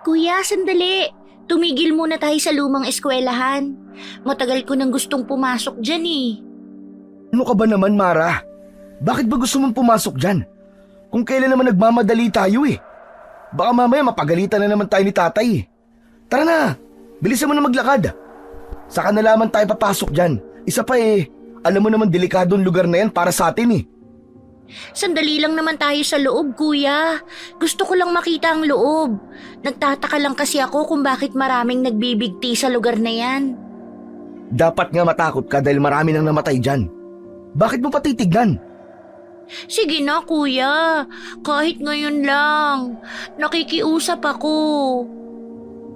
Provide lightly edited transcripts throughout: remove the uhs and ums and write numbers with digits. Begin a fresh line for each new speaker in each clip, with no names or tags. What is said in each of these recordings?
Kuya, sandali. Tumigil muna tayo sa lumang eskwelahan. Matagal ko nang gustong pumasok dyan eh.
Ano ka ba naman, Mara? Bakit ba gusto mong pumasok dyan? Kung kailan naman nagmamadali tayo eh. Baka mamaya mapagalitan na naman tayo ni tatay eh. Tara na, bilisan mo na maglakad. Saka na lamang tayo papasok dyan. Isa pa eh, alam mo naman delikadong lugar na yan para sa atin eh.
Sandali lang naman tayo sa loob, kuya. Gusto ko lang makita ang loob. Nagtataka lang kasi ako kung bakit maraming nagbibigti sa lugar na yan.
Dapat nga matakot ka dahil marami nang namatay dyan. Bakit mo pa titignan?
Sige na, kuya. Kahit ngayon lang. Nakikiusap ako.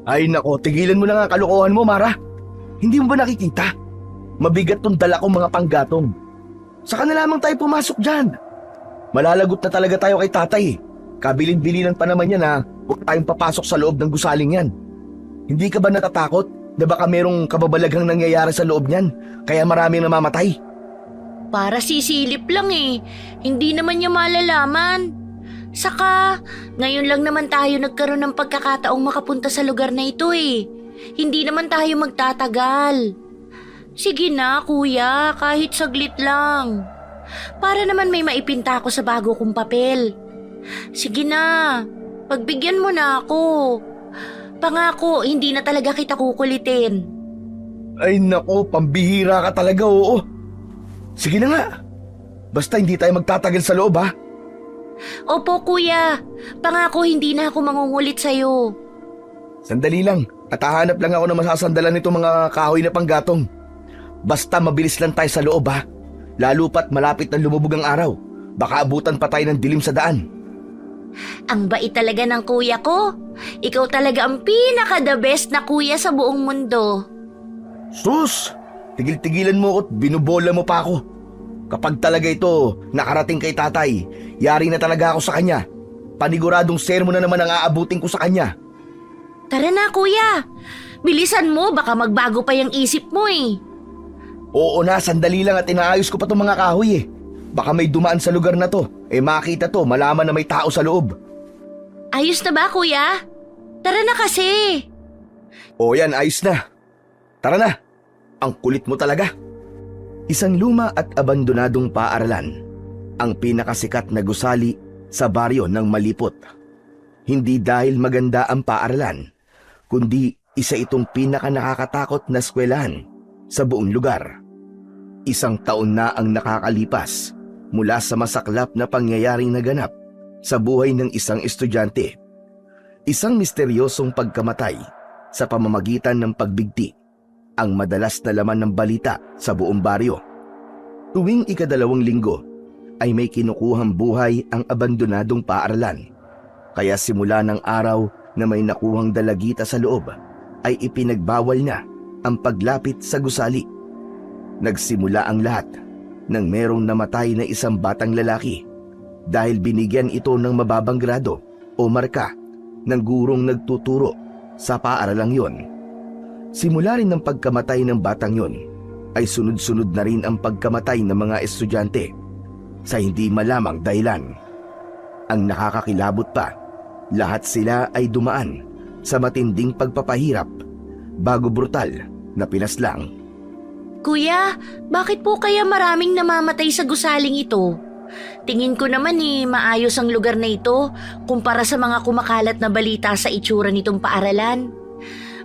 Ay nako, tigilan mo na nga kalokohan mo, Mara. Hindi mo ba nakikita? Mabigat tong dala kong mga panggatong. Saka na lamang tayo pumasok dyan. Malalagot na talaga tayo kay tatay. Kabilin-bilinan pa naman yan ha. Huwag tayong papasok sa loob ng gusaling yan. Hindi ka ba natatakot na baka merong kababalaghang nangyayari sa loob niyan kaya maraming namamatay?
Para sisilip lang eh. Hindi naman niya malalaman. Saka, ngayon lang naman tayo nagkaroon ng pagkakataong makapunta sa lugar na ito eh. Hindi naman tayo magtatagal. Sige na, kuya, kahit saglit lang. Para naman may maipinta ako sa bago kong papel. Sige na, pagbigyan mo na ako. Pangako, hindi na talaga kita kukulitin.
Ay nako, pambihira ka talaga, oo. Sige na nga. Basta hindi tayo magtatagal sa loob ha.
Opo, kuya. Pangako, hindi na ako mangungulit sa'yo.
Sandali lang, at hahanap lang ako na masasandalan nitong mga kahoy na panggatong. Basta mabilis lang tayo sa loob ha. Lalo pat malapit na lumubog ang araw. Baka abutan pa tayo ng dilim sa daan.
Ang bait talaga ng kuya ko. Ikaw talaga ang pinaka-the best na kuya sa buong mundo.
Sus! Tigil-tigilan mo at binubola mo pa ako. Kapag talaga ito nakarating kay tatay, yari na talaga ako sa kanya. Paniguradong sermon na naman ang aabutin ko sa kanya.
Tara na, kuya. Bilisan mo, baka magbago pa yung isip mo eh.
Oo na, sandali lang at inaayos ko pa itong mga kahoy eh. Baka may dumaan sa lugar na to. Makita to, malaman na may tao sa loob.
Ayos na ba, kuya? Tara na kasi.
O yan, ayos na. Tara na. Ang kulit mo talaga. Isang luma at abandonadong paaralan. Ang pinakasikat na gusali sa baryo ng Malipot. Hindi dahil maganda ang paaralan, kundi isa itong pinakanakakatakot na eskwelahan sa buong lugar. Isang taon na ang nakakalipas mula sa masaklap na pangyayaring naganap sa buhay ng isang estudyante. Isang misteryosong pagkamatay sa pamamagitan ng pagbigti ang madalas na laman ng balita sa buong baryo. Tuwing ika-2 linggo ay may kinukuhang buhay ang abandonadong paaralan. Kaya simula ng araw na may nakuhang dalagita sa loob ay ipinagbawal na ang paglapit sa gusali. Nagsimula ang lahat nang merong namatay na isang batang lalaki dahil binigyan ito ng mababang grado o marka ng gurong nagtuturo sa paaralang yon. Simula rin ng pagkamatay ng batang yon ay sunod-sunod na rin ang pagkamatay ng mga estudyante sa hindi malamang dahilan. Ang nakakakilabot pa, lahat sila ay dumaan sa matinding pagpapahirap bago brutal na pinaslang.
Kuya, bakit po kaya maraming namamatay sa gusaling ito? Tingin ko naman maayos ang lugar na ito kumpara sa mga kumakalat na balita sa itsura nitong paaralan.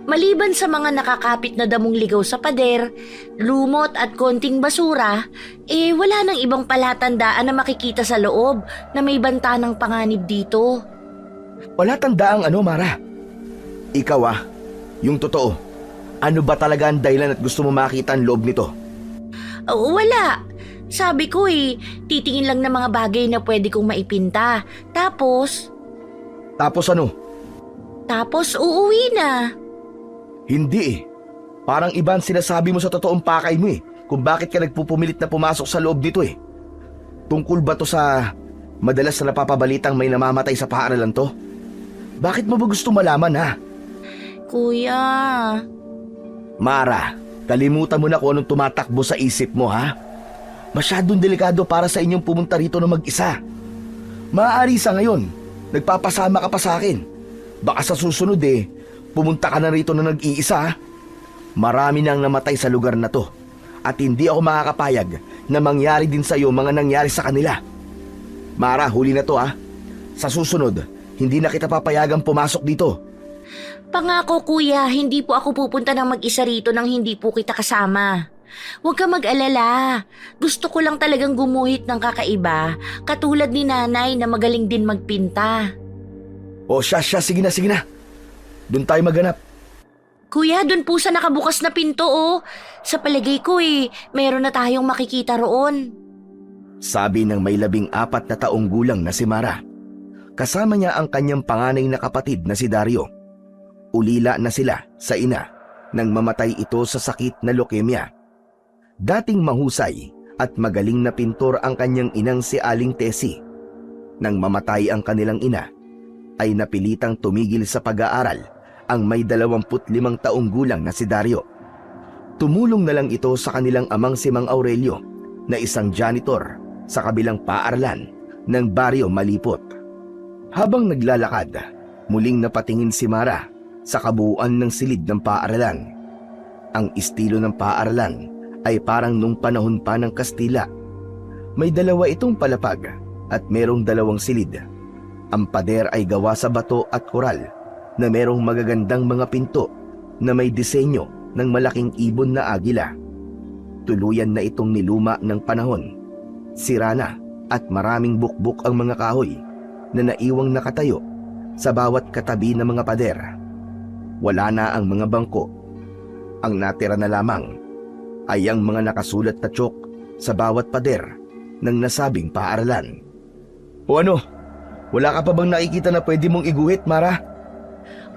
Maliban sa mga nakakapit na damong ligaw sa pader, lumot at konting basura, wala nang ibang palatandaan na makikita sa loob na may banta ng panganib dito.
Wala tandaang Mara? Ikaw yung totoo. Ano ba talaga ang dahilan at gusto mo makita ang loob nito?
Wala. Sabi ko titingin lang ng mga bagay na pwede kong maipinta. Tapos
ano?
Tapos uuwi na.
Hindi Parang iba ang sinasabi mo sa totoong pakay mo kung bakit ka nagpupumilit na pumasok sa loob nito Tungkol ba to sa madalas na napapabalitang may namamatay sa paaralan to? Bakit mo ba gusto malaman
Kuya.
Mara, kalimutan mo na kung anong tumatakbo sa isip mo Masyadong delikado para sa inyong pumunta rito na mag-isa. Maaari sa ngayon, nagpapasama ka pa sa akin. Baka sa susunod pumunta ka na rito na nag-iisa ha? Marami nang namatay sa lugar na to at hindi ako makakapayag na mangyari din sa iyo mga nangyari sa kanila. Mara, huli na to ha. Sa susunod, hindi na kita papayagang pumasok dito.
Pangako kuya, hindi po ako pupunta ng mag-isa rito nang hindi po kita kasama. Huwag ka mag-alala. Gusto ko lang talagang gumuhit ng kakaiba, katulad ni nanay na magaling din magpinta.
O siya, sige na. Doon tayo maghanap.
Kuya, dun po sa nakabukas na pinto Sa palagay ko meron na tayong makikita roon.
Sabi ng may 14 na taong gulang na si Mara. Kasama niya ang kanyang panganay na kapatid na si Dario. Ulila na sila sa ina nang mamatay ito sa sakit na leukemia. Dating mahusay at magaling na pintor ang kanyang inang si Aling Tessie. Nang mamatay ang kanilang ina, ay napilitang tumigil sa pag-aaral ang may 25 taong gulang na si Dario. Tumulong na lang ito sa kanilang amang si Mang Aurelio na isang janitor sa kabilang paaralan ng Baryo Malipot. Habang naglalakad, muling napatingin si Mara sa kabuuan ng silid ng paaralan. Ang estilo ng paaralan ay parang nung panahon pa ng Kastila. May 2 itong palapag at merong 2 silid. Ang pader ay gawa sa bato at koral na merong magagandang mga pinto na may disenyo ng malaking ibon na agila. Tuluyan na itong niluma ng panahon. Sira na at maraming bukbuk ang mga kahoy na naiwang nakatayo sa bawat katabi ng mga pader. Wala na ang mga bangko. Ang natira na lamang ay ang mga nakasulat na tsak sa bawat pader ng nasabing paaralan. O ano? Wala ka pa bang nakikita na pwede mong iguhit, Mara?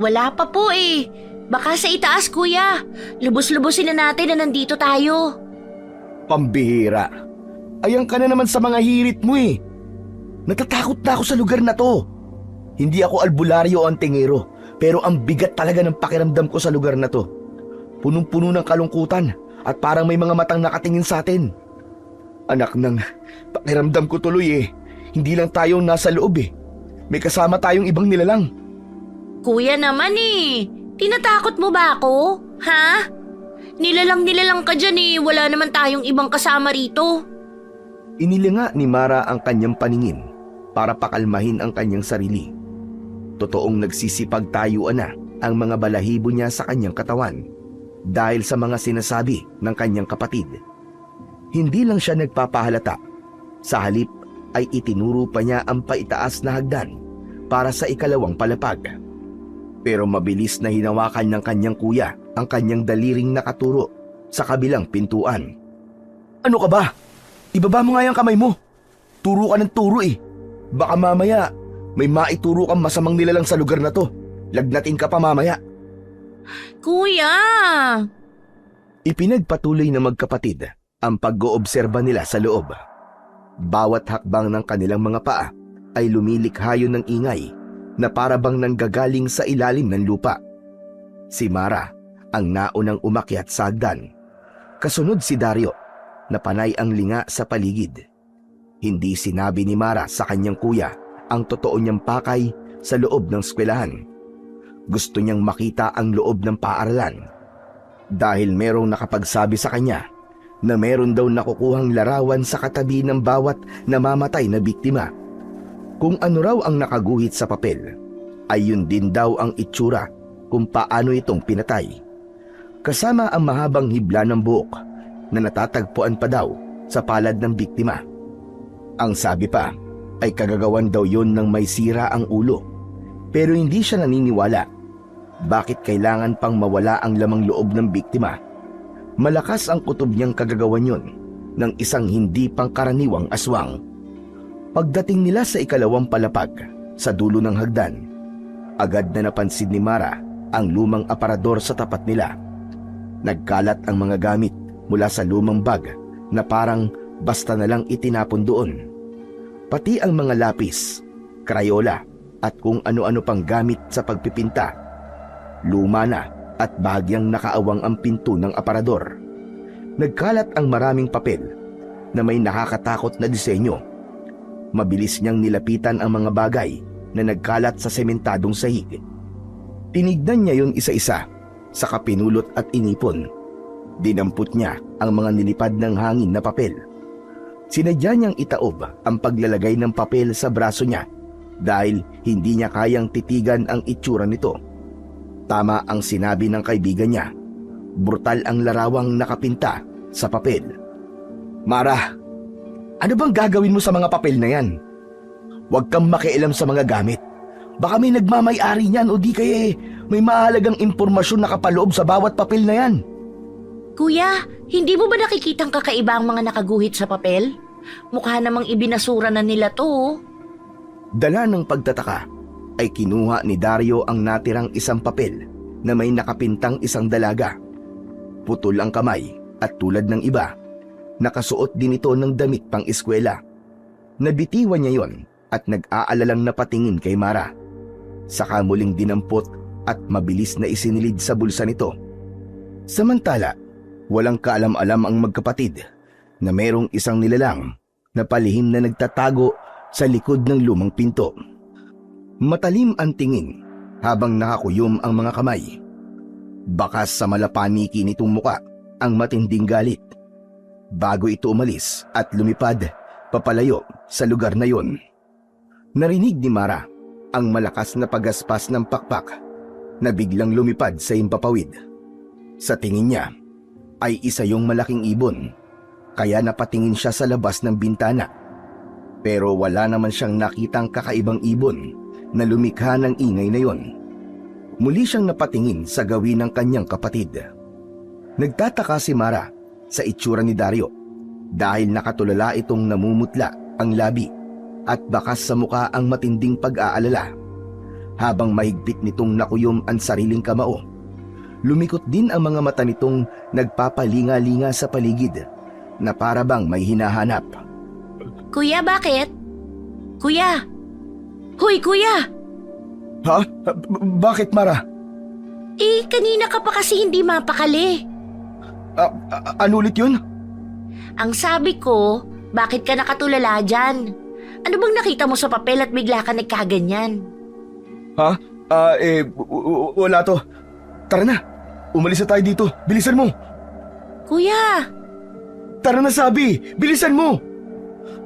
Wala pa po Baka sa itaas kuya. Lubos-lubosin na natin na nandito tayo.
Pambihira. Ayan ka na naman sa mga hirit mo Natatakot na ako sa lugar na to. Hindi ako albularyo o antingero, pero ang bigat talaga ng pakiramdam ko sa lugar na to. Punong-puno ng kalungkutan at parang may mga matang nakatingin sa atin. Anak ng pakiramdam ko tuloy hindi lang tayong nasa loob May kasama tayong ibang nilalang.
Kuya naman tinatakot mo ba ako? Ha? Nilalang ka dyan wala naman tayong ibang kasama rito.
Inilinga ni Mara ang kanyang paningin para pakalmahin ang kanyang sarili. Totoong nagsisipagtayuan na ang mga balahibo niya sa kanyang katawan dahil sa mga sinasabi ng kanyang kapatid. Hindi lang siya nagpapahalata. Sa halip ay itinuro pa niya ang paitaas na hagdan para sa ikalawang palapag. Pero mabilis na hinawakan ng kanyang kuya ang kanyang daliring nakaturo sa kabilang pintuan. Ano ka ba? Ibaba mo nga yung kamay mo. Turo ka ng turo Baka mamaya may maituro kang masamang nilalang sa lugar na to. Lagnatin ka pa mamaya.
Kuya!
Ipinagpatuloy na magkapatid ang pag-oobserba nila sa loob. Bawat hakbang ng kanilang mga paa ay lumilikhayo ng ingay na para bang nanggagaling sa ilalim ng lupa. Si Mara ang naunang umakyat sa hagdan. Kasunod si Dario na panay ang linga sa paligid. Hindi sinabi ni Mara sa kanyang kuya ang totoo niyang pakay sa loob ng eskwelahan. Gusto niyang makita ang loob ng paaralan dahil merong nakapagsabi sa kanya na meron daw nakukuhang larawan sa katabi ng bawat namamatay na biktima. Kung ano raw ang nakaguhit sa papel, ay yun din daw ang itsura kung paano itong pinatay. Kasama ang mahabang hibla ng buhok na natatagpuan pa daw sa palad ng biktima. Ang sabi pa ay kagagawan daw yun ng may sira ang ulo. Pero hindi siya naniniwala. Bakit kailangan pang mawala ang lamang loob ng biktima? Malakas ang kutob niyang kagagawan yun ng isang hindi pangkaraniwang aswang. Pagdating nila sa ikalawang palapag sa dulo ng hagdan, agad na napansin ni Mara ang lumang aparador sa tapat nila. Nagkalat ang mga gamit mula sa lumang bag na parang basta na lang itinapon doon. Pati ang mga lapis, krayola at kung ano-ano pang gamit sa pagpipinta. Luma na at bahagyang nakaawang ang pinto ng aparador. Nagkalat ang maraming papel na may nakakatakot na disenyo. Mabilis niyang nilapitan ang mga bagay na nagkalat sa sementadong sahig. Tinignan niya yon isa-isa, saka pinulot at inipon. Dinampot niya ang mga nilipad ng hangin na papel. Sinadya niyang itaob ang paglalagay ng papel sa braso niya dahil hindi niya kayang titigan ang itsura nito. Tama ang sinabi ng kaibigan niya. Brutal ang larawang nakapinta sa papel. Mara, ano bang gagawin mo sa mga papel na yan? Huwag kang makialam sa mga gamit. Baka may nagmamay-ari niyan o di kaya may mahalagang impormasyon na kapaloob sa bawat papel na yan.
Kuya, hindi mo ba nakikitang kakaiba ang mga nakaguhit sa papel? Mukha namang ibinasura na nila to. Oh.
Dala ng pagtataka ay kinuha ni Dario ang natirang isang papel na may nakapintang isang dalaga. Putol ang kamay at tulad ng iba, nakasuot din ito ng damit pang eskwela. Nabitiwan niya yon at nag-aalalang napatingin kay Mara. Saka muling dinampot at mabilis na isinilid sa bulsa nito. Samantala, walang kaalam-alam ang magkapatid na mayroong isang nilalang na palihim na nagtatago sa likod ng lumang pinto. Matalim ang tingin habang nakakuyom ang mga kamay. Bakas sa malapaniki nitong muka ang matinding galit. Bago ito umalis at lumipad papalayo sa lugar na yon. Narinig ni Mara ang malakas na pagaspas ng pakpak na biglang lumipad sa himpapawid. Sa tingin niya ay isa yung malaking ibon, kaya napatingin siya sa labas ng bintana. Pero wala naman siyang nakitang kakaibang ibon na lumikha ng ingay na yon. Muli siyang napatingin sa gawin ng kanyang kapatid. Nagtataka si Mara sa itsura ni Dario dahil nakatulala itong namumutla ang labi at bakas sa muka ang matinding pag-aalala. Habang mahigpit nitong nakuyom ang sariling kamao, lumikot din ang mga mata nitong nagpapalinga-linga sa paligid na para bang may hinahanap.
Kuya, bakit? Kuya! Hoy, kuya!
Ha? Bakit, Mara?
Kanina ka pa kasi hindi mapakali.
Ano ulit yun?
Ang sabi ko, bakit ka nakatulala dyan? Ano bang nakita mo sa papel at bigla ka nagkaganyan?
Ha? Wala to. Tara na, umalis na tayo dito. Bilisan mo.
Kuya!
Tara na sabi, bilisan mo.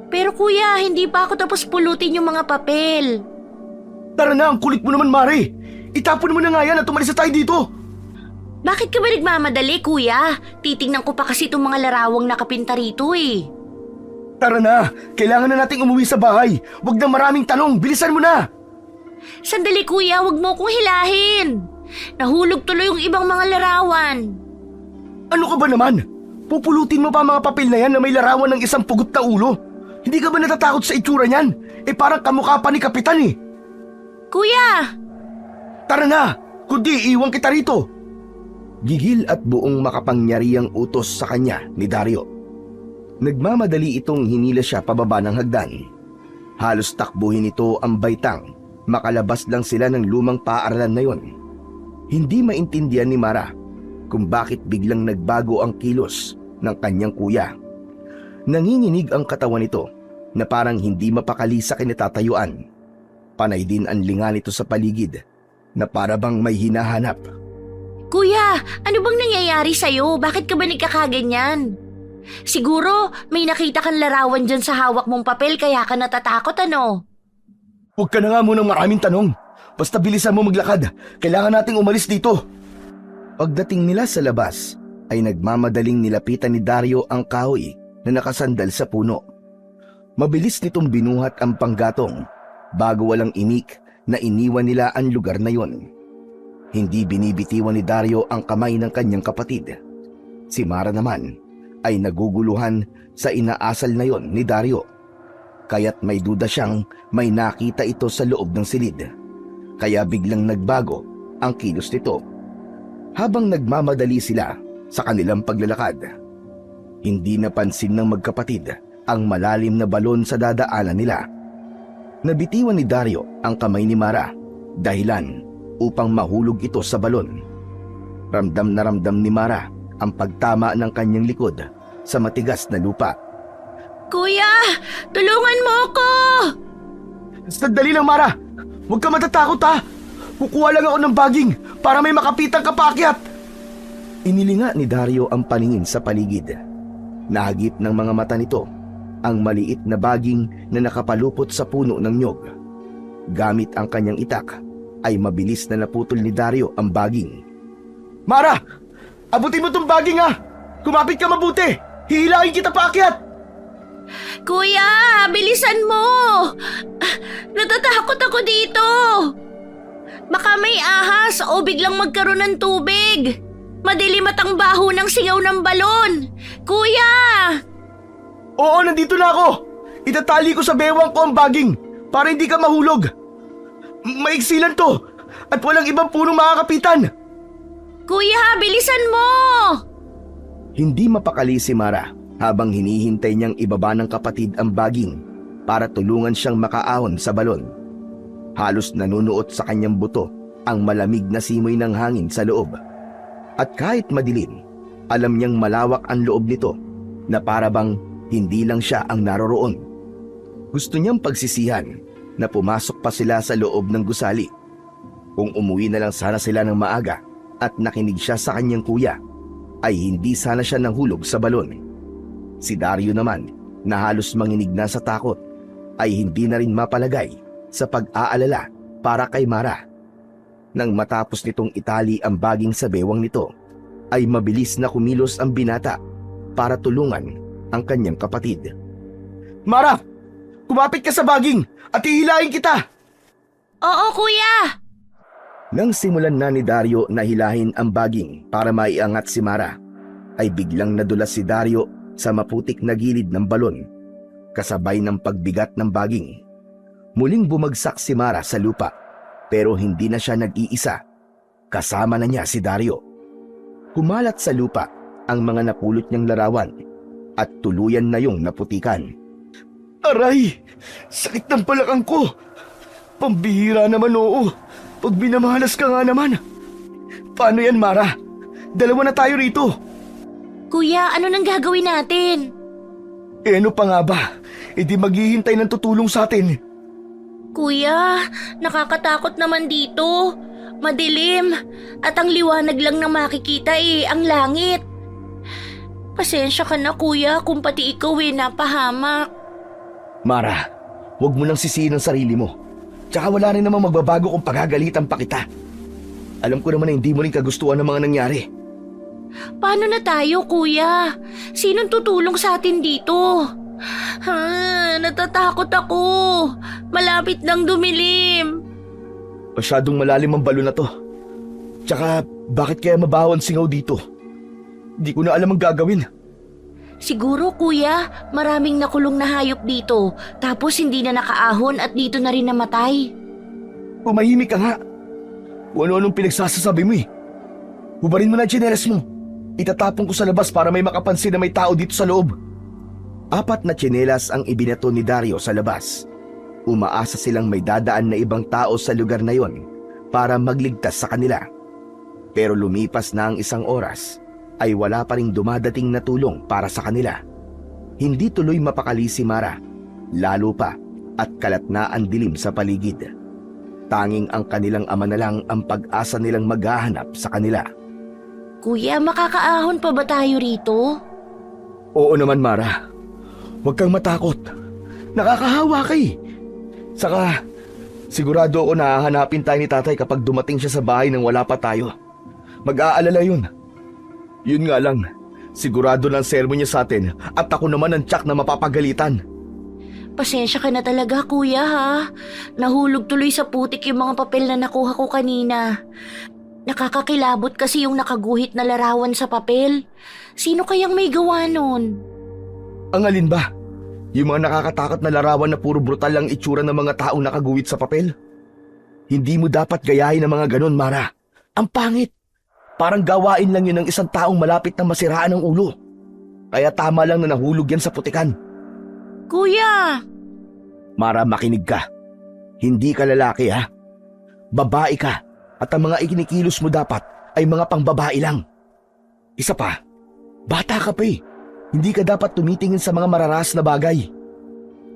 Pero kuya, hindi pa ako tapos pulutin yung mga papel.
Tara na, ang kulit mo naman, Mare. Itapon mo na nga yan at umalis na tayo dito.
Bakit ka ba nagmamadali, kuya? Titingnan ko pa kasi itong mga larawang nakapinta rito eh.
Tara na, kailangan na nating umuwi sa bahay. Huwag na maraming tanong, bilisan mo na.
Sandali kuya, huwag mo kong hilahin. Nahulog tuloy yung ibang mga larawan.
Ano ka ba naman? Pupulutin mo pa mga papel na yan na may larawan ng isang pugot na ulo. Hindi ka ba natatakot sa itsura niyan? Parang kamukha pa ni Kapitan eh.
Kuya!
Tara na, kundi iwan kita rito. Gigil at buong makapangyarihang utos sa kanya ni Dario. Nagmamadali itong hinila siya pababa ng hagdan. Halos takbuhin ito ang baitang, makalabas lang sila ng lumang paaralan na yon. Hindi maintindihan ni Mara kung bakit biglang nagbago ang kilos ng kanyang kuya. Nanginginig ang katawan nito na parang hindi mapakali sa kinatatayuan. Panay din ang linga nito sa paligid na para bang may hinahanap.
Kuya, ano bang nangyayari sa'yo? Bakit ka ba nagkakaganyan? Siguro may nakita kang larawan dyan sa hawak mong papel kaya ka natatakot ano?
Huwag ka na nga munang maraming tanong. Basta bilisan mo maglakad. Kailangan nating umalis dito. Pagdating nila sa labas, ay nagmamadaling nilapitan ni Dario ang kahoy na nakasandal sa puno. Mabilis nitong binuhat ang panggatong bago walang imik na iniwan nila ang lugar na yon. Hindi binibitiwan ni Dario ang kamay ng kanyang kapatid. Si Mara naman ay naguguluhan sa inaasal na yon ni Dario. Kaya't may duda siyang may nakita ito sa loob ng silid. Kaya biglang nagbago ang kilos nito. Habang nagmamadali sila sa kanilang paglalakad, hindi napansin ng magkapatid ang malalim na balon sa dadaanan nila. Nabitiwan ni Dario ang kamay ni Mara, dahilan upang mahulog ito sa balon. Ramdam na ramdam ni Mara ang pagtama ng kanyang likod sa matigas na lupa.
Kuya, tulungan mo ako!
Sandali lang, Mara! Huwag ka matatakot ha! Kukuha lang ako ng baging para may makapitang kapakyat. Inilinga ni Dario ang paningin sa paligid. Nahagip ng mga mata nito ang maliit na baging na nakapalupot sa puno ng nyog. Gamit ang kanyang itak, ay mabilis na naputol ni Dario ang baging. Mara! Abutin mo tong baging ha! Kumapit ka mabuti! Hihilahin kita paakyat!
Kuya, bilisan mo! Natatakot ako dito! Baka may ahas o biglang magkaroon ng tubig. Madilim at ang baho ng singaw ng balon. Kuya!
Oo, nandito na ako! Itatali ko sa bewang ko ang baging para hindi ka mahulog. Maiksilan to at walang ibang punong makakapitan.
Kuya, bilisan mo!
Hindi mapakali si Mara habang hinihintay niyang ibaba ng kapatid ang baging para tulungan siyang makaahon sa balon. Halos nanunuot sa kanyang buto ang malamig na simoy ng hangin sa loob. At kahit madilim, alam niyang malawak ang loob nito na para bang hindi lang siya ang naroroon. Gusto niyang pagsisihan na pumasok pa sila sa loob ng gusali. Kung umuwi na lang sana sila ng maaga at nakinig siya sa kanyang kuya, ay hindi sana siya nanghulog sa balon. Si Dario naman, na halos manginig na sa takot, ay hindi na rin mapalagay sa pag-aalala para kay Mara. Nang matapos nitong itali ang baging sa bewang nito, ay mabilis na kumilos ang binata para tulungan ang kanyang kapatid. Mara! Kumapit ka sa baging at hihilahin kita!
Oo, kuya!
Nang simulan na ni Dario na hilahin ang baging para maiangat si Mara, ay biglang nadulas si Dario sa maputik na gilid ng balon, kasabay ng pagbigat ng baging. Muling bumagsak si Mara sa lupa, pero hindi na siya nag-iisa. Kasama na niya si Dario. Kumalat sa lupa ang mga napulot niyang larawan at tuluyan na yung naputikan. Aray! Sakit ng balakang ko! Pambihira naman, oo! Pag binamalas ka nga naman! Paano yan, Mara? Dalawa na tayo rito!
Kuya, ano nang gagawin natin?
Ano pa nga ba? E di maghihintay ng tutulong sa atin.
Kuya, nakakatakot naman dito. Madilim. At ang liwanag lang na makikita ang langit. Pasensya ka na, kuya, kung pati ikaw napahamak.
Mara, huwag mo nang sisihin ang sarili mo. Tsaka wala rin namang magbabago kung pagagalitan pa kita. Alam ko naman na hindi mo rin kagustuhan ng mga nangyari.
Paano na tayo, kuya? Sinong tutulong sa atin dito? Natatakot ako. Malapit nang dumilim.
Masyadong malalim ang balon na to. Tsaka bakit kaya mabaho ang singaw dito? Di ko na alam ang gagawin.
Siguro, kuya, maraming nakulong na hayop dito. Tapos hindi na nakaahon at dito na rin namatay.
Pumahimik ka nga. Kung ano-anong pinagsasasabi mo Hubarin mo na ang tsinelas mo. Itatapon ko sa labas para may makapansin na may tao dito sa loob. 4 na tsinelas ang ibinato ni Dario sa labas. Umaasa silang may dadaan na ibang tao sa lugar na yon para magligtas sa kanila. Pero lumipas na ang 1 oras, ay wala pa ring dumadating na tulong para sa kanila. Hindi tuloy mapakali si Mara, lalo pa at kalat na ang dilim sa paligid. Tanging ang kanilang ama na lang ang pag-asa nilang maghahanap sa kanila.
Kuya, makakaahon pa ba tayo rito?
Oo naman, Mara. Huwag kang matakot. Nakakahawa ka Saka, sigurado ako na hahanapin tayo ni tatay kapag dumating siya sa bahay nang wala pa tayo. Mag-aalala yun. Yun nga lang, sigurado ng sermon niya sa atin at ako naman ang tiyak na mapapagalitan.
Pasensya ka na talaga, kuya, ha? Nahulog tuloy sa putik yung mga papel na nakuha ko kanina. Nakakakilabot kasi yung nakaguhit na larawan sa papel. Sino kayang may gawa nun?
Ang alin ba? Yung mga nakakatakot na larawan na puro brutal ang itsura ng mga taong nakaguhit sa papel? Hindi mo dapat gayahin ang mga ganon, Mara. Ang pangit. Parang gawain lang yun ng isang taong malapit na masiraan ang ulo. Kaya tama lang na nahulog yan sa putikan.
Kuya!
Mara, makinig ka. Hindi ka lalaki, ha? Babae ka at ang mga ikinikilos mo dapat ay mga pangbabae lang. Isa pa, bata ka pa Hindi ka dapat tumitingin sa mga mararas na bagay.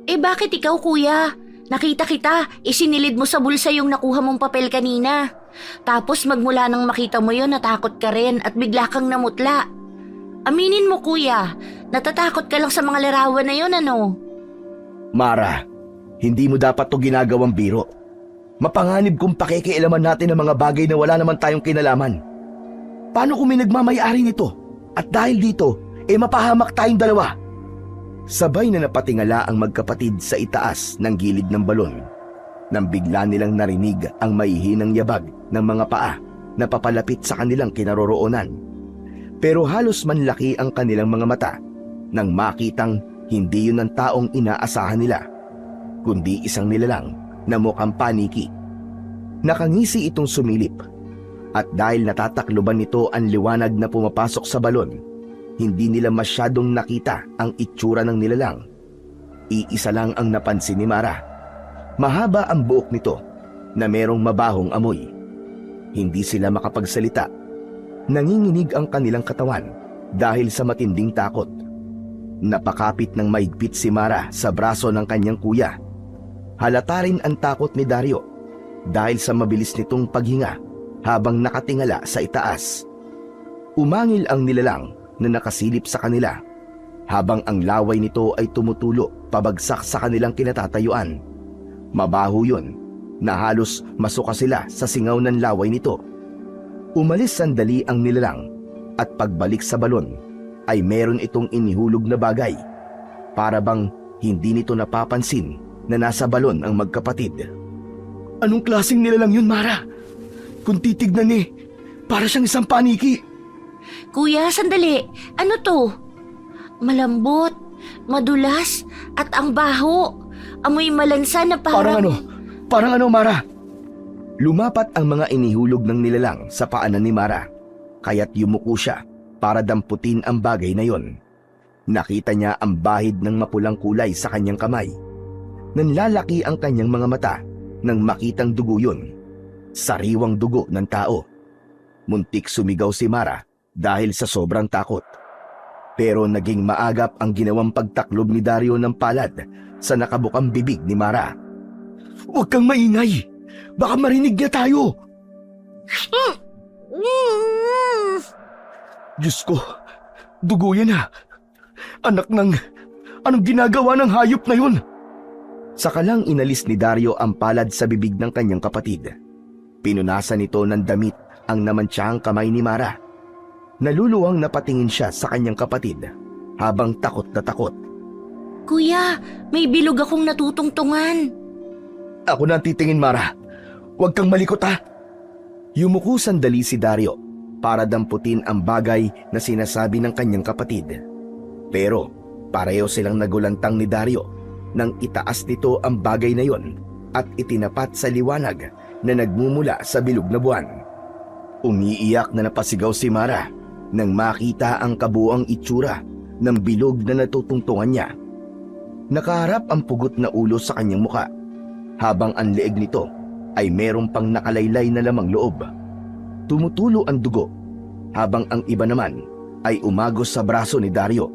Bakit ikaw, kuya? Nakita kita, isinilid mo sa bulsa yung nakuha mong papel kanina. Tapos magmula nang makita mo yon, natakot ka rin at bigla kang namutla. Aminin mo kuya, natatakot ka lang sa mga larawan na yon ano?
Mara, hindi mo dapat to ginagawang biro. Mapanganib kung pakikialaman natin ang mga bagay na wala naman tayong kinalaman. Paano kung may nagmamayari nito? At dahil dito, mapahamak tayong dalawa. Sabay na napatingala ang magkapatid sa itaas ng gilid ng balon nang bigla nilang narinig ang maihinang yabag ng mga paa na papalapit sa kanilang kinaroroonan. Pero halos manlaki ang kanilang mga mata nang makitang hindi yun ang taong inaasahan nila, kundi isang nilalang na mukhang paniki. Nakangisi itong sumilip at dahil natatakloban nito ang liwanag na pumapasok sa balon, hindi nila masyadong nakita ang itsura ng nilalang. Iisa lang ang napansin ni Mara. Mahaba ang buhok nito na merong mabahong amoy. Hindi sila makapagsalita. Nanginginig ang kanilang katawan dahil sa matinding takot. Napakapit ng mahigpit si Mara sa braso ng kanyang kuya. Halata rin ang takot ni Dario dahil sa mabilis nitong paghinga habang nakatingala sa itaas. Umangil ang nilalang na nakasilip sa kanila habang ang laway nito ay tumutulo pabagsak sa kanilang kinatatayuan. Mabaho yun na halos masuka sila sa singaw ng laway nito. Umalis sandali ang nilalang at pagbalik sa balon ay meron itong inihulog na bagay. Para bang hindi nito napapansin na nasa balon ang magkapatid. Anong klaseng nilalang yun, Mara? Kung titignan para siyang isang paniki.
Kuya, sandali. Ano to? Malambot, madulas, at ang baho. Amoy malansa na
Parang ano, Mara? Lumapat ang mga inihulog ng nilalang sa paanan ni Mara, kaya't yumuko siya para damputin ang bagay na yon. Nakita niya ang bahid ng mapulang kulay sa kanyang kamay. Nanlalaki ang kanyang mga mata nang makitang dugo yun. Sariwang dugo ng tao. Muntik sumigaw si Mara dahil sa sobrang takot. Pero naging maagap ang ginawang pagtaklob ni Dario ng palad sa nakabukang bibig ni Mara. Huwag kang maingay! Baka marinig niya tayo! Diyos ko, dugo yan Anak ng... Anong ginagawa ng hayop na yun? Saka lang inalis ni Dario ang palad sa bibig ng kanyang kapatid. Pinunasan nito ng damit ang namantsahang kamay ni Mara. Naluluwang napatingin siya sa kanyang kapatid habang takot na takot.
Kuya, may bilog akong natutungtungan.
Ako na titingin, Mara. Huwag kang malikot Yumuko sandali si Dario para damputin ang bagay na sinasabi ng kanyang kapatid. Pero pareho silang nagulantang ni Dario nang itaas nito ang bagay na yon at itinapat sa liwanag na nagmumula sa bilog na buwan. Umiiyak na napasigaw si Mara nang makita ang kabuang itsura ng bilog na natutungtungan niya. Nakaharap ang pugot na ulo sa kanyang muka, habang ang leeg nito ay merong pang nakalaylay na lamang loob. Tumutulo ang dugo, habang ang iba naman ay umagos sa braso ni Dario.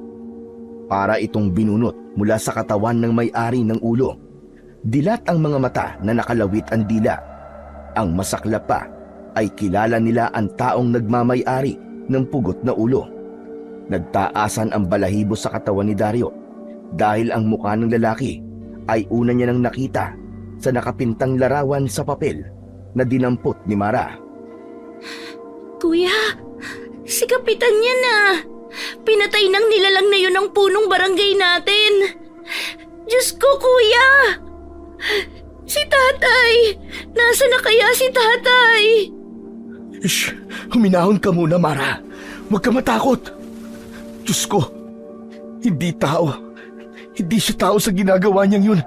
Para itong binunot mula sa katawan ng may-ari ng ulo. Dilat ang mga mata na nakalawit ang dila. Ang masaklap pa ay kilala nila ang taong nagmamay-ari ng pugot na ulo. Nagtaasan ang balahibo sa katawan ni Dario dahil ang mukha ng lalaki ay una niya nang nakita sa nakapintang larawan sa papel na dinampot ni Mara.
Kuya, si Kapitan yan Pinatay ng nilalang na yun ang punong barangay natin. Diyos ko, kuya! Si tatay! Nasa na kaya si tatay?
Shh! Huminahon ka muna, Mara. Huwag ka matakot. Diyos ko, hindi tao. Hindi siya tao sa ginagawa niyang yun.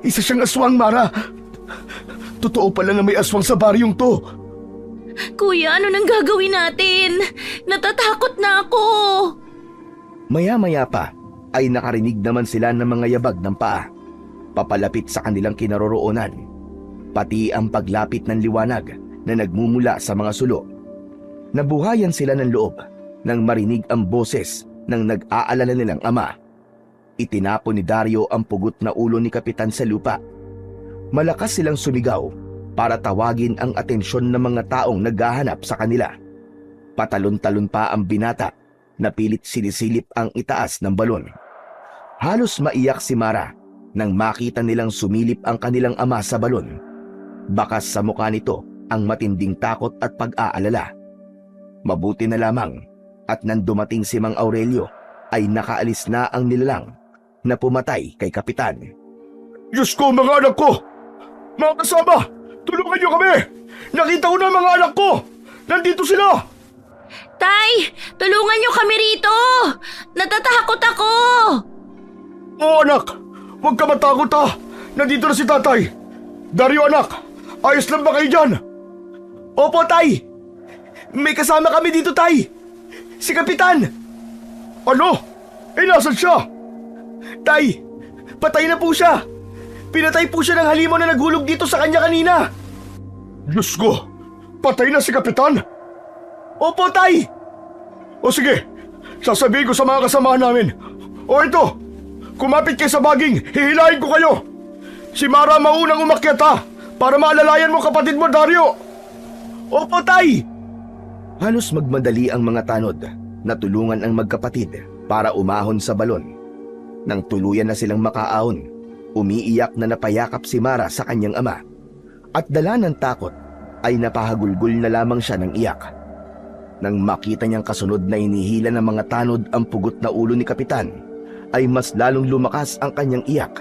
Isa siyang aswang, Mara. Totoo pala na may aswang sa baryong to.
Kuya, ano nang gagawin natin? Natatakot na ako.
Maya-maya pa ay nakarinig naman sila ng mga yabag ng paa, papalapit sa kanilang kinaroroonan, pati ang paglapit ng liwanag na nagmumula sa mga sulo. Nabuhayan sila ng loob nang marinig ang boses ng nag-aalala nilang ama. Itinapon ni Dario ang pugot na ulo ni Kapitan sa lupa Malakas silang sumigaw para tawagin ang atensyon ng mga taong naghahanap sa kanila. Patalon-talon pa ang binata na pilit sinisilip ang itaas ng balon. Halos maiyak si Mara nang makita nilang sumilip ang kanilang ama sa balon. Bakas sa mukha nito ang matinding takot at pag-aalala. Mabuti na lamang at nang dumating si Mang Aurelio ay nakaalis na ang nilalang na pumatay kay Kapitan. Diyos ko, mga anak ko! Mga kasama! Tulungan niyo kami! Nakita ko na ang mga anak ko! Nandito sila!
Tay, tulungan niyo kami rito! Natatakot ako!
Oo anak! Huwag ka matakot ha! Nandito na si tatay! Dario anak! Ayos lang ba kayo dyan? Opo tay! May kasama kami dito tay! Si Kapitan! Ano? Eh nasan siya? Tay! Patay na po siya! Pinatay po siya ng halimaw na naghulog dito sa kanya kanina! Diyos ko! Patay na si Kapitan? Opo tay! O sige! Sasabihin ko sa mga kasamahan namin! O ito! Kumapit kayo sa baging! Hihilahin ko kayo! Si Mara maunang umakyat ha! Para maalalayan mo kapatid mo, Dario! Opo, tay! Halos magmadali ang mga tanod na tulungan ang magkapatid para umahon sa balon. Nang tuluyan na silang makaahon, umiiyak na napayakap si Mara sa kanyang ama. At dala ng takot ay napahagulgol na lamang siya ng iyak. Nang makita niyang kasunod na hinihila ng mga tanod ang pugot na ulo ni Kapitan, ay mas lalong lumakas ang kanyang iyak.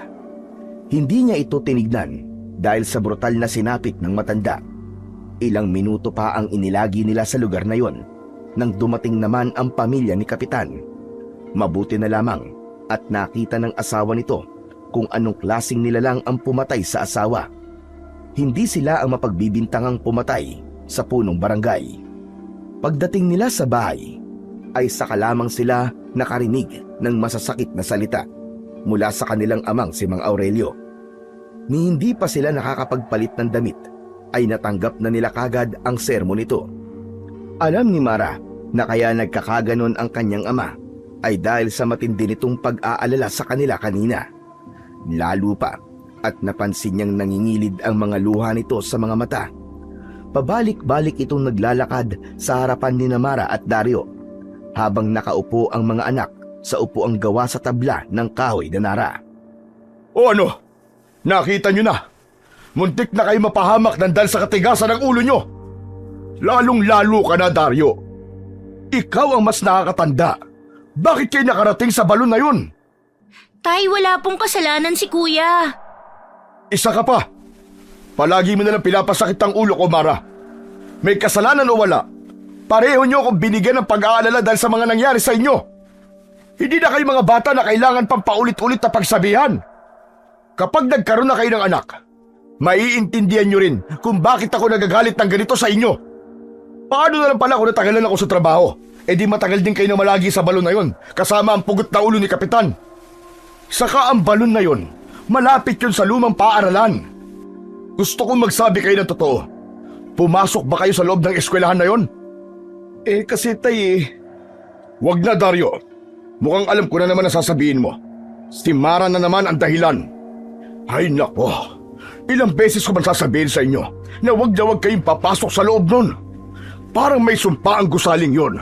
Hindi niya ito tinignan dahil sa brutal na sinapit ng matanda. Ilang minuto pa ang inilagi nila sa lugar na yon nang dumating naman ang pamilya ni Kapitan. Mabuti na lamang at nakita ng asawa nito kung anong klaseng nilalang ang pumatay sa asawa. Hindi sila ang mapagbibintangang pumatay sa punong barangay. Pagdating nila sa bahay, ay saka lamang sila nakarinig ng masasakit na salita mula sa kanilang amang si Mang Aurelio. Ni hindi pa sila nakakapagpalit ng damit, ay natanggap na nila kagad ang sermon nito. Alam ni Mara na kaya nagkakaganon ang kanyang ama ay dahil sa matindi nitong pag-aalala sa kanila kanina. Lalo pa at napansin niyang nangingilid ang mga luha nito sa mga mata. Pabalik-balik itong naglalakad sa harapan ni Mara at Dario habang nakaupo ang mga anak sa upuang gawa sa tabla ng kahoy na nara. O ano? Nakita niyo na? Muntik na kayo mapahamak ng dahil sa katigasan ng ulo niyo. Lalong-lalo ka na, Dario. Ikaw ang mas nakakatanda. Bakit kayo nakarating sa balon na yun?
Tay, wala pong kasalanan si Kuya.
Isa ka pa. Palagi mo nalang pinapasakit ang ulo ko, Mara. May kasalanan o wala, pareho niyo akong binigyan ng pag-aalala dahil sa mga nangyari sa inyo. Hindi na kayo mga bata na kailangan pang paulit-ulit na pagsabihan. Kapag nagkaroon na kayo ng anak, maiintindihan niyo rin kung bakit ako nagagalit ng ganito sa inyo. Paano na lang pala kung natagalan ako sa trabaho? Eh di matagal din kayo na malagi sa balon na yon, kasama ang pugot na ulo ni Kapitan. Saka ang balon na yon, malapit yun sa lumang paaralan. Gusto kong magsabi kayo ng totoo. Pumasok ba kayo sa loob ng eskwelahan na yon? Eh kasi Wag na, Dario. Mukhang alam ko na naman ang sasabihin mo. Si Mara na naman ang dahilan. Ay nako, ilang beses ko man sasabihin sa inyo na wag kayong papasok sa loob nun. Parang may sumpa ang gusaling yon.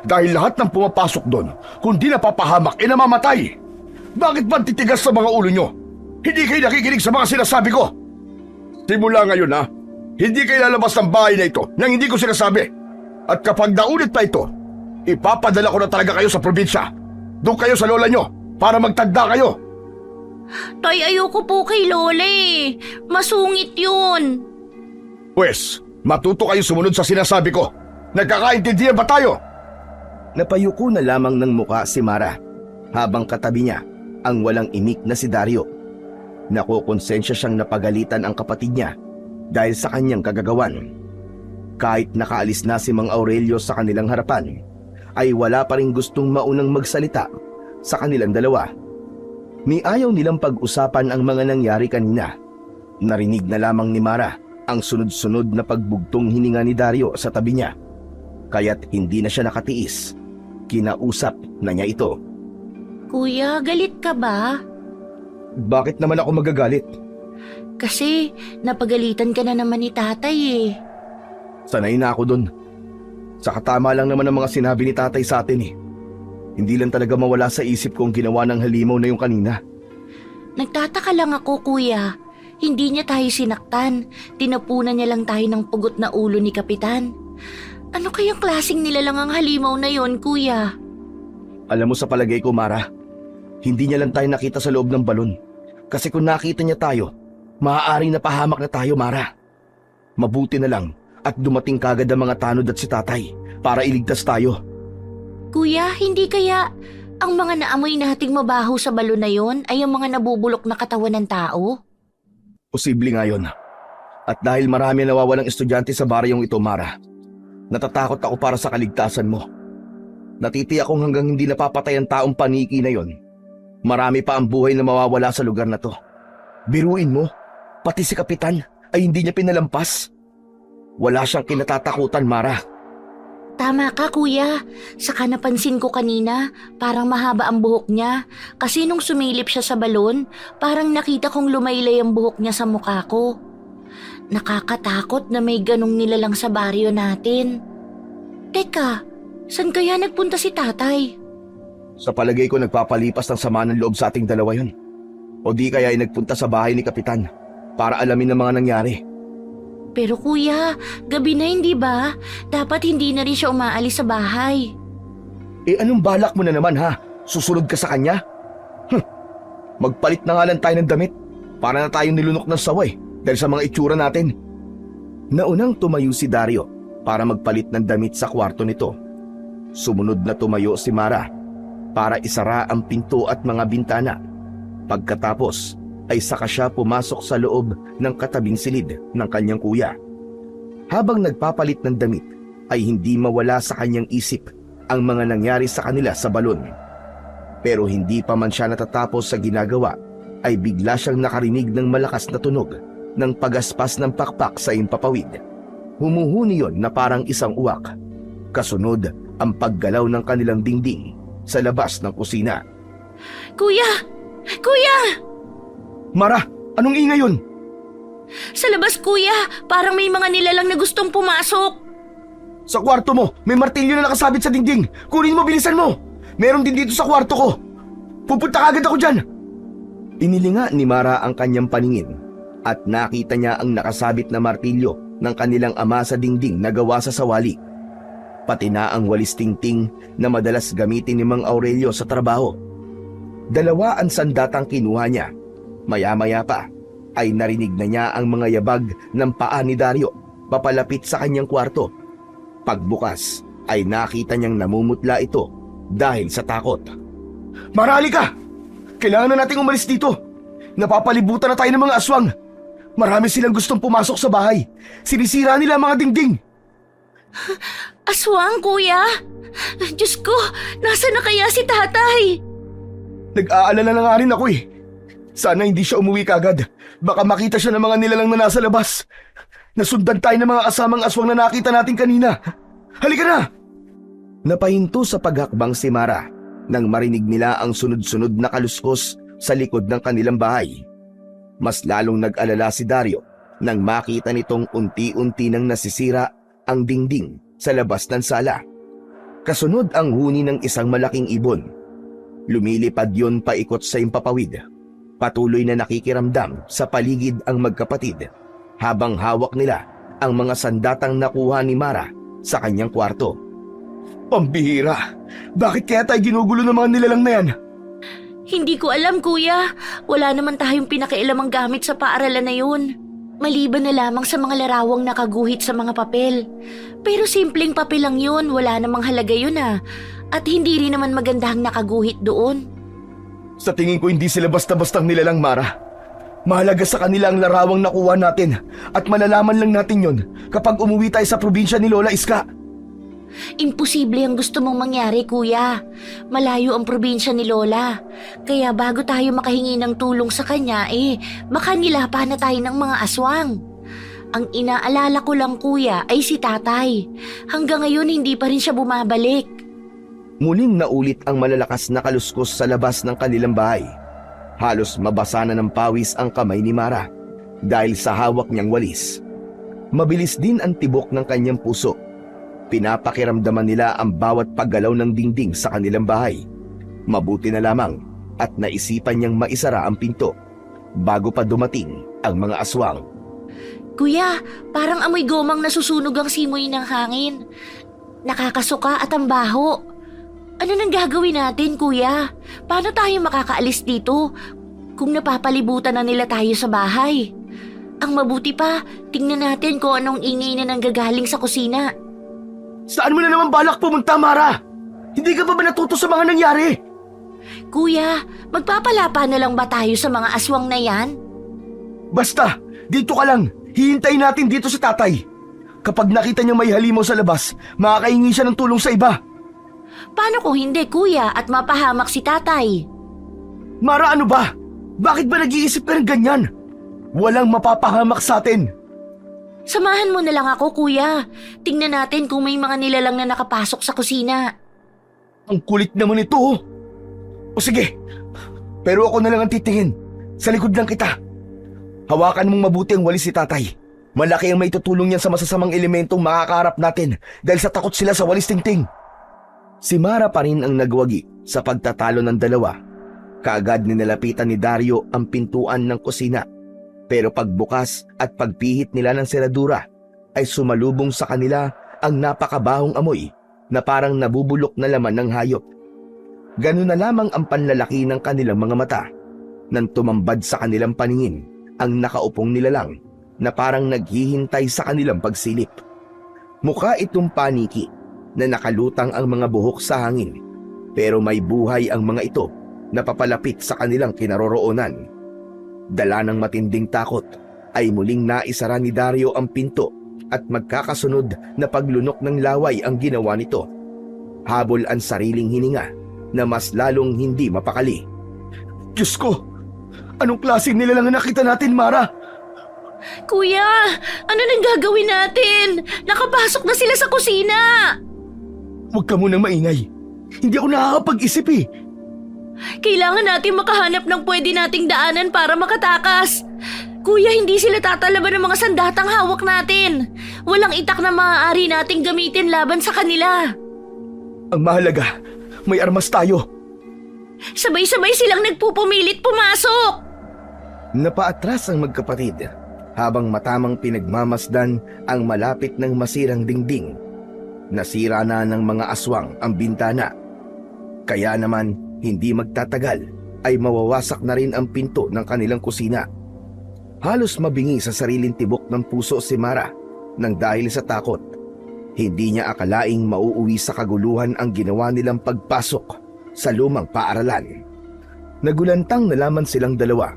Dahil lahat ng pumapasok doon, kung di napapahamak, namamatay. Bakit ba titigas sa mga ulo nyo? Hindi kayo nakikinig sa mga sinasabi ko. Simula ngayon hindi kayo lalabas ng bahay na ito nang hindi ko sinasabi. At kapag naulit pa ito, ipapadala ko na talaga kayo sa probinsya. Doon kayo sa lola nyo para magtagda kayo.
Tay, ayoko po kay Lola eh. Masungit yun.
Pwes, matuto kayo sumunod sa sinasabi ko. Nagkakaintindihan ba tayo? Napayuko na lamang ng muka si Mara habang katabi niya ang walang imik na si Dario. Nakukonsensya siyang napagalitan ang kapatid niya dahil sa kanyang kagagawan. Kahit nakaalis na si Mang Aurelio sa kanilang harapan, ay wala pa rin gustong maunang magsalita sa kanilang dalawa. Ni ayaw nilang pag-usapan ang mga nangyari kanina. Narinig na lamang ni Mara ang sunod-sunod na pagbugtong hininga ni Dario sa tabi niya. Kaya't hindi na siya nakatiis. Kinausap na niya ito.
Kuya, galit ka ba?
Bakit naman ako magagalit?
Kasi napagalitan ka na naman ni tatay eh.
Sanay na ako dun. Saka tama lang naman ang mga sinabi ni tatay sa atin eh. Hindi lang talaga mawala sa isip ko ang ginawa ng halimaw na yung kanina.
Nagtataka lang ako, kuya. Hindi niya tayo sinaktan. Tinapunan niya lang tayo ng pugot na ulo ni Kapitan. Ano kayang klaseng nilalang ang halimaw na yon, kuya?
Alam mo, sa palagay ko, Mara, hindi niya lang tayo nakita sa loob ng balon. Kasi kung nakita niya tayo, maaaring napahamak na tayo, Mara. Mabuti na lang at dumating kagad ang mga tanod at si tatay para iligtas tayo.
Kuya, hindi kaya ang mga naamoy nating mabaho sa balon na yon ay ang mga nabubulok na katawan ng tao?
Posible nga yun. At dahil marami ang nawawalang estudyante sa baryong ito, Mara, natatakot ako para sa kaligtasan mo. Natitiyak kong hanggang hindi napapatay ang taong paniki na yon, marami pa ang buhay na mawawala sa lugar na to. Biruin mo, pati si Kapitan ay hindi niya pinalampas. Wala siyang kinatatakutan, Mara.
Tama ka, kuya. Saka napansin ko kanina, parang mahaba ang buhok niya. Kasi nung sumilip siya sa balon, parang nakita kong lumaylay ang buhok niya sa mukha ko. Nakakatakot na may ganong nilalang sa baryo natin. Teka, saan kaya nagpunta si tatay?
Sa palagay ko nagpapalipas ng sama ng loob sa ating dalawa yun. O di kaya ay nagpunta sa bahay ni Kapitan para alamin ang mga nangyari.
Pero kuya, gabi na hindi ba? Dapat hindi na rin siya umaalis sa bahay.
Eh anong balak mo na naman ha? Susunod ka sa kanya? Magpalit na nga lang tayo ng damit para na tayong nilunok ng saway dahil sa mga itsura natin. Naunang tumayo si Dario para magpalit ng damit sa kwarto nito. Sumunod na tumayo si Mara para isara ang pinto at mga bintana. Pagkatapos ay saka siya pumasok sa loob ng katabing silid ng kanyang kuya. Habang nagpapalit ng damit ay hindi mawala sa kanyang isip ang mga nangyari sa kanila sa balon. Pero hindi pa man siya natatapos sa ginagawa ay bigla siyang nakarinig ng malakas na tunog ng pagaspas ng pakpak sa impapawid. Humuhuni yon na parang isang uwak. Kasunod ang paggalaw ng kanilang dingding sa labas ng kusina.
Kuya! Kuya!
Mara, anong ingay yun?
Sa labas, kuya! Parang may mga nilalang na gustong pumasok!
Sa kwarto mo, may martilyo na nakasabit sa dingding. Kunin mo, bilisan mo! Meron din dito sa kwarto ko. Pupunta kagad ako dyan! Inilinga ni Mara ang kanyang paningin at nakita niya ang nakasabit na martilyo ng kanilang ama sa dingding na gawa sa sawali. Pati na ang walis tingting na madalas gamitin ni Mang Aurelio sa trabaho. Dalawa ang sandatang kinuha niya. Maya-maya pa ay narinig na niya ang mga yabag ng paa ni Dario papalapit sa kanyang kwarto. Pagbukas ay nakita niyang namumutla ito dahil sa takot. Marali ka! Kailangan na nating umalis dito. Napapalibutan na tayo ng mga aswang. Marami silang gustong pumasok sa bahay. Sinisira nila ang mga dingding.
Aswang, kuya! Diyos ko, nasa na kaya si tatay?
Nag-aalala na nga rin ako eh. Sana hindi siya umuwi kagad. Baka makita siya ng mga nilalang na nasa labas. Nasundan tayo ng mga kasamang aswang na nakita natin kanina. Halika na! Napahinto sa paghakbang si Mara nang marinig nila ang sunod-sunod na kaluskos sa likod ng kanilang bahay. Mas lalong nag-alala si Dario nang makita nitong unti-unti nang nasisira ang dingding sa labas ng sala. Kasunod ang huni ng isang malaking ibon. Lumilipad yon paikot sa impapawid. Patuloy na nakikiramdam sa paligid ang magkapatid habang hawak nila ang mga sandatang nakuha ni Mara sa kanyang kwarto. Pambihira! Bakit kaya tayo ginugulo ng mga nilalang na yan?
Hindi ko alam, kuya. Wala naman tayong pinakialamang gamit sa paaralan na yun. Maliban na lamang sa mga larawang nakaguhit sa mga papel. Pero simpleng papel lang yun, wala namang halaga yun ah. At hindi rin naman maganda ang nakaguhit doon.
Sa tingin ko hindi sila basta-bastang nilalang, Mara. Mahalaga sa kanila ang larawang nakuha natin at malalaman lang natin yon kapag umuwi tayo sa probinsya ni Lola Iska.
Imposible ang gusto mong mangyari, kuya. Malayo ang probinsya ni Lola. Kaya bago tayo makahingi ng tulong sa kanya, baka nilapa na tayo ng mga aswang. Ang inaalala ko lang, kuya, ay si tatay. Hanggang ngayon hindi pa rin siya bumabalik.
Muling naulit ang malalakas na kaluskos sa labas ng kanilang bahay. Halos mabasa na ng pawis ang kamay ni Mara. dahil sa hawak niyang walis. Mabilis din ang tibok ng kanyang puso. Pinapakiramdaman nila ang bawat paggalaw ng dingding sa kanilang bahay. Mabuti na lamang at naisipan niyang maisara ang pinto bago pa dumating ang mga aswang.
Kuya, parang amoy gomang nasusunog ang simoy ng hangin. Nakakasuka at ang baho. Ano nang gagawin natin, kuya? Paano tayo makakaalis dito kung napapalibutan na nila tayo sa bahay? Ang mabuti pa, tingnan natin kung anong ingay na nanggagaling sa kusina.
Saan mo na naman balak pumunta, Mara? Hindi ka pa ba natuto sa mga nangyari?
Kuya, magpapalapa na lang ba tayo sa mga aswang na yan?
Basta, dito ka lang. Hihintayin natin dito sa tatay. Kapag nakita niya may halimaw sa labas, makakahingi siya ng tulong sa iba.
Paano kung hindi, kuya, at mapahamak si tatay?
Mara, ano ba? Bakit ba nag-iisip ka ng ganyan? Walang mapapahamak sa atin.
Samahan mo na lang ako, kuya. Tingnan natin kung may mga nilalang na nakapasok sa kusina.
Ang kulit naman ito. O sige, pero ako na lang ang titingin. Sa likod lang kita. Hawakan mong mabuti ang walis si tatay. Malaki ang maitutulong niyan sa masasamang elementong makakaharap natin dahil sa takot sila sa walis tingting. Si Mara pa rin ang nagwagi sa pagtatalo ng dalawa. Kaagad ninalapitan ni Dario ang pintuan ng kusina. Pero pagbukas at pagpihit nila ng seradura ay sumalubong sa kanila ang napakabahong amoy na parang nabubulok na laman ng hayop. Ganun na lamang ang panlalaki ng kanilang mga mata nang tumambad sa kanilang paningin ang nakaupong nilalang na parang naghihintay sa kanilang pagsilip. Mukha itong paniki na nakalutang ang mga buhok sa hangin, pero may buhay ang mga ito na papalapit sa kanilang kinaroroonan. Dala ng matinding takot ay muling naisara ni Dario ang pinto at magkakasunod na paglunok ng laway ang ginawa nito. Habol ang sariling hininga na mas lalong hindi mapakali. Diyos ko! Anong klaseng nilalang na nakita natin, Mara?
Kuya, ano nang gagawin natin? Nakapasok na sila sa kusina!
Huwag ka munang maingay. Hindi ako nakakapag-isip eh.
Kailangan natin makahanap ng pwede nating daanan para makatakas. Kuya, hindi sila tatalaban ng mga sandatang hawak natin. Walang itak na maaari nating gamitin laban sa kanila.
Ang mahalaga, may armas tayo.
Sabay-sabay silang nagpupumilit pumasok.
Napaatras ang magkapatid habang matamang pinagmamasdan ang malapit ng masirang dingding. Nasira na ng mga aswang ang bintana. Kaya naman, hindi magtatagal ay mawawasak na rin ang pinto ng kanilang kusina. Halos mabingi sa sariling tibok ng puso si Mara nang dahil sa takot. Hindi niya akalaing mauuwi sa kaguluhan ang ginawa nilang pagpasok sa lumang paaralan. Nagulantang nalaman silang dalawa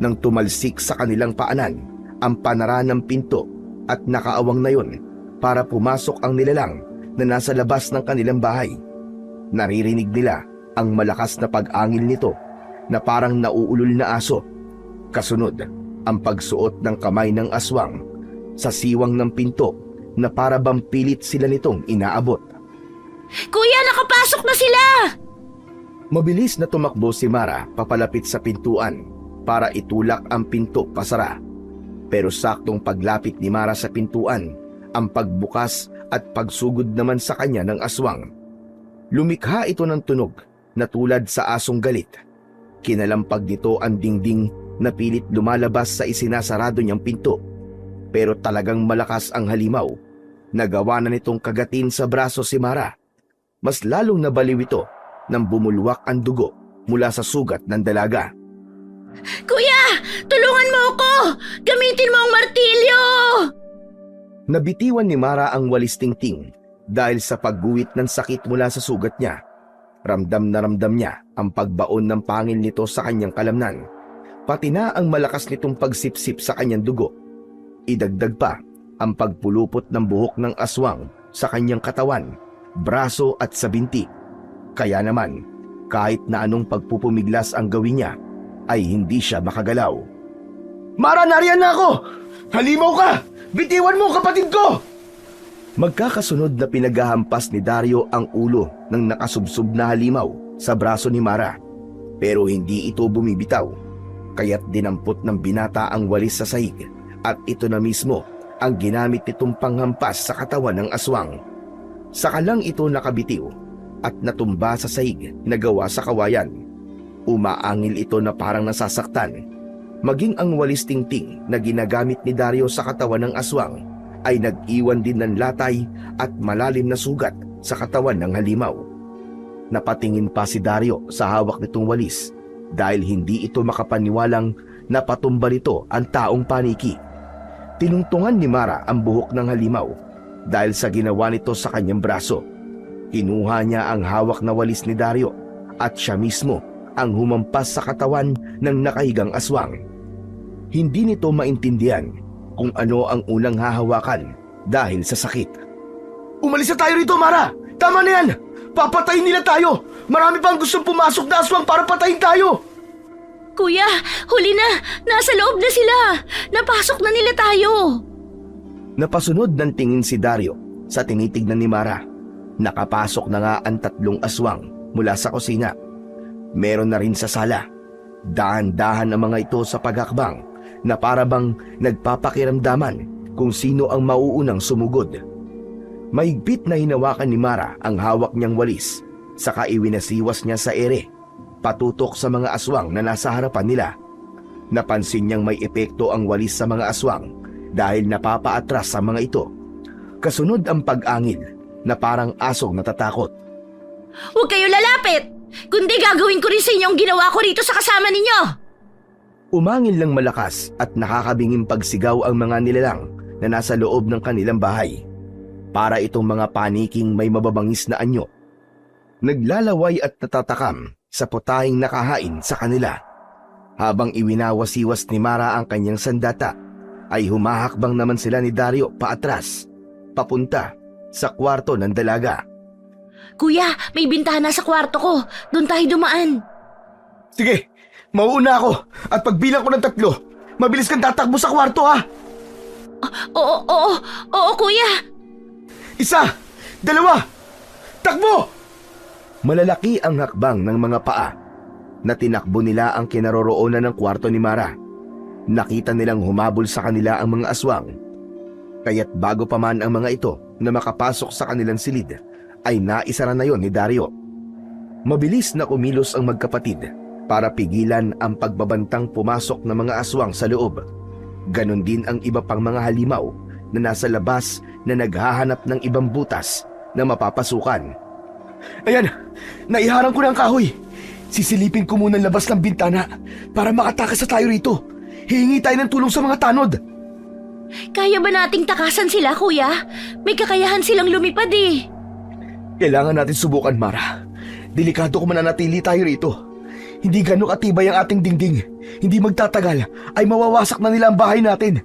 nang tumalsik sa kanilang paanan ang panara ng pinto at nakaawang na yun para pumasok ang nilalang na nasa labas ng kanilang bahay. Naririnig nila ang malakas na pag-angil nito na parang nauulol na aso. Kasunod, ang pagsuot ng kamay ng aswang sa siwang ng pinto na para bang pilit sila nitong inaabot.
Kuya, nakapasok na sila!
Mabilis na tumakbo si Mara papalapit sa pintuan para itulak ang pinto pasara. Pero saktong paglapit ni Mara sa pintuan, ang pagbukas at pagsugod naman sa kanya ng aswang. Lumikha ito ng tunog na tulad sa asong galit. Kinalampag nito ang dingding na pilit lumalabas sa isinasarado niyang pinto. Pero talagang malakas ang halimaw. Nagawa na nitong kagatin sa braso si Mara. Mas lalong nabaliw ito nang bumulwak ang dugo mula sa sugat ng dalaga.
Kuya, tulungan mo ako! Gamitin mo ang martilyo!
Nabitiwan ni Mara ang walis tingting dahil sa pagguhit ng sakit mula sa sugat niya. Ramdam na ramdam niya ang pagbaon ng pangil nito sa kanyang kalamnan, pati na ang malakas nitong pagsipsip sa kanyang dugo. Idagdag pa ang pagpulupot ng buhok ng aswang sa kanyang katawan, braso at sa binti. Kaya naman, kahit na anong pagpupumiglas ang gawin niya, ay hindi siya makagalaw. Mara, nariyan na ako! Halimaw ka! Bitiwan mo kapatid ko! Magkakasunod na pinaghahampas ni Dario ang ulo ng nakasubsob na halimaw sa braso ni Mara. Pero hindi ito bumibitaw. Kaya't dinampot ng binata ang walis sa sahig at ito na mismo ang ginamit nitong panghampas sa katawan ng aswang. Saka lang ito nakabitiw at natumba sa sahig na gawa sa kawayan. Umaangil ito na parang nasasaktan. Maging ang walis tingting na ginagamit ni Dario sa katawan ng aswang ay nag-iwan din ng latay at malalim na sugat sa katawan ng halimaw. Napatingin pa si Dario sa hawak nitong walis dahil hindi ito makapaniwalang napatumba nito ang taong paniki. Tinungtungan ni Mara ang buhok ng halimaw dahil sa ginawa nito sa kanyang braso. Kinuha niya ang hawak na walis ni Dario at siya mismo ang humampas sa katawan ng nakahigang aswang. Hindi nito maintindihan kung ano ang unang hahawakan dahil sa sakit. Umalis na tayo rito, Mara! Tama na yan! Papatayin nila tayo! Marami pang gustong pumasok na aswang para patayin tayo!
Kuya, huli na! Nasa loob na sila! Napasok na nila tayo!
Napasunod ng tingin si Dario sa tinitignan ni Mara. Nakapasok na nga ang 3 aswang mula sa kusina. Meron na rin sa sala. Dahan-dahan ang mga ito sa paghakbang na para bang nagpapakiramdaman kung sino ang mauunang sumugod. Mahigpit na hinawakan ni Mara ang hawak niyang walis, saka iwinasiwas niya sa ere, patutok sa mga aswang na nasa harapan nila. Napansin niyang may epekto ang walis sa mga aswang dahil napapaatras sa mga ito. Kasunod ang pag-angil na parang asong natatakot.
Huwag kayo lalapit! Kundi gagawin ko rin sa inyo ang ginawa ko rito sa kasama ninyo!
Umangil lang malakas at nakakabinging pagsigaw ang mga nilalang na nasa loob ng kanilang bahay. Para itong mga paniking may mababangis na anyo. Naglalaway at natatakam sa putahing nakahain sa kanila. Habang iwinawasiwas ni Mara ang kanyang sandata, ay humahakbang naman sila ni Dario paatras, papunta sa kwarto ng dalaga.
Kuya, may bintana sa kwarto ko. Doon tayo dumaan.
Sige, mauuna ako at pagbilang ko ng 3, mabilis kang tatakbo sa kwarto ha.
Oo, kuya.
1, 2, takbo! Malalaki ang hakbang ng mga paa na tinakbo nila ang kinaroroonan ng kwarto ni Mara. Nakita nilang humabol sa kanila ang mga aswang. Kaya't bago pa man ang mga ito na makapasok sa kanilang silid, ay naisara na yon ni Dario. Mabilis na kumilos ang magkapatid para pigilan ang pagbabantang pumasok ng mga aswang sa loob. Ganon din ang iba pang mga halimaw na nasa labas na naghahanap ng ibang butas na mapapasukan. Ayan, naiharang ko na ang kahoy. Sisilipin ko muna ang labas ng bintana para makatakas sa tayo rito. Hihingi tayo ng tulong sa mga tanod.
Kaya ba nating takasan sila, kuya? May kakayahan silang lumipad eh.
Kailangan natin subukan, Mara. Delikado kung mananatili tayo rito. Hindi ganun katibay ang ating dingding. Hindi magtatagal ay mawawasak na nila ang bahay natin.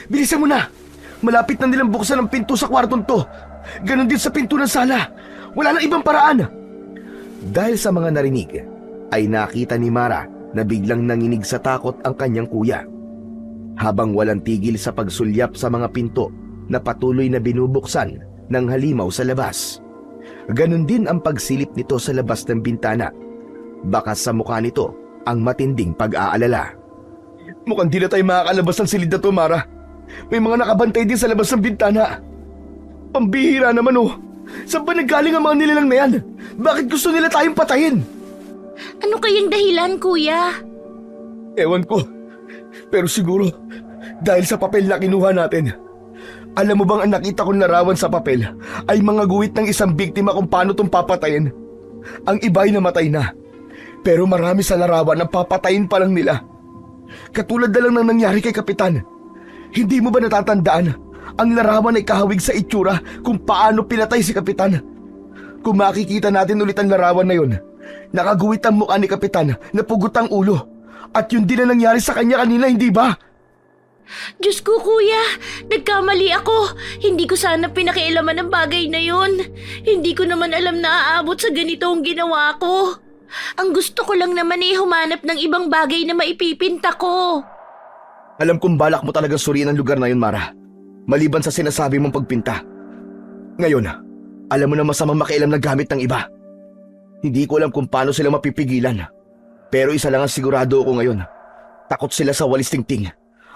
Bilisan mo na. Malapit na nilang buksan ang pinto sa kwartong to. Ganon din sa pinto ng sala. Wala nang ibang paraan. Dahil sa mga narinig, ay nakita ni Mara na biglang nanginig sa takot ang kanyang kuya. Habang walang tigil sa pagsulyap sa mga pinto na patuloy na binubuksan ng halimaw sa labas. Ganon din ang pagsilip nito sa labas ng bintana. Bakas sa mukha nito ang matinding pag-aalala. Mukhang di na tayo makakalabas ng silid na to, Mara. May mga nakabantay din sa labas ng bintana. Pambihira naman oh. Saan ba naggaling ang mga nilalang na yan? Bakit gusto nila tayong patayin?
Ano kayang dahilan, kuya?
Ewan ko. Pero siguro, dahil sa papel na kinuha natin. Alam mo bang ang nakita kong larawan sa papel ay mga guhit ng isang biktima kung paano itong papatayin? Ang iba ay namatay na. Pero marami sa larawan ang papatayin pa lang nila. Katulad na lang ng nangyari kay Kapitan. Hindi mo ba natatandaan? Ang larawan ay kahawig sa itsura kung paano pinatay si Kapitan. Kung makikita natin ulit ang larawan na yun, nakaguhit ang mukha ni Kapitan na pugot ang ulo. At yun din ang nangyari sa kanya kanina, hindi ba?
Diyos ko, kuya. Nagkamali ako. Hindi ko sana pinakialaman ang bagay na yun. Hindi ko naman alam na aabot sa ganito ang ginawa ko. Ang gusto ko lang naman ay humanap ng ibang bagay na maipipinta ko.
Alam kong balak mo talagang suriin ang lugar na yun, Mara. Maliban sa sinasabi mong pagpinta. Ngayon, alam mo na masamang makialam na gamit ng iba. Hindi ko alam kung paano sila mapipigilan. Pero isa lang ang sigurado ako ngayon. Takot sila sa walis tingting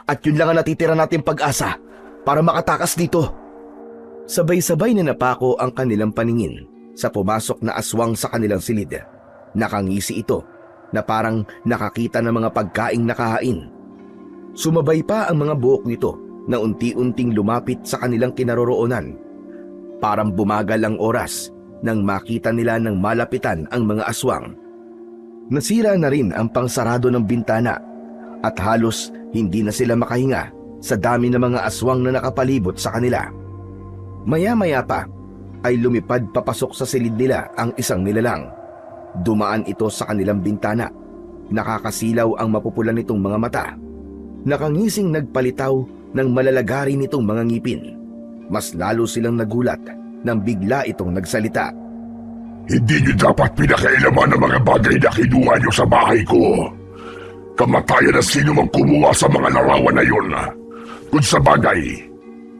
at yun lang ang natitira nating pag-asa para makatakas dito. Sabay-sabay na napako ang kanilang paningin sa pumasok na aswang sa kanilang silid. Nakangisi ito na parang nakakita ng mga pagkaing nakahain. Sumabay pa ang mga buhok nito na unti-unting lumapit sa kanilang kinaroroonan. Parang bumagal ang oras nang makita nila ng malapitan ang mga aswang. Nasira na rin ang pangsarado ng bintana at halos hindi na sila makahinga sa dami ng mga aswang na nakapalibot sa kanila. Maya-maya pa ay lumipad papasok sa silid nila ang isang nilalang. Dumaan ito sa kanilang bintana. Nakakasilaw ang mapupulan nitong mga mata. Nakangising nagpalitaw ng malalagari nitong mga ngipin. Mas lalo silang nagulat nang bigla itong nagsalita.
Hindi niyo dapat pinakailaman ang mga bagay na kinuha niyo sa bahay ko. Kamatayan na sino mang kumuha sa mga larawan na yun. Kung sa bagay,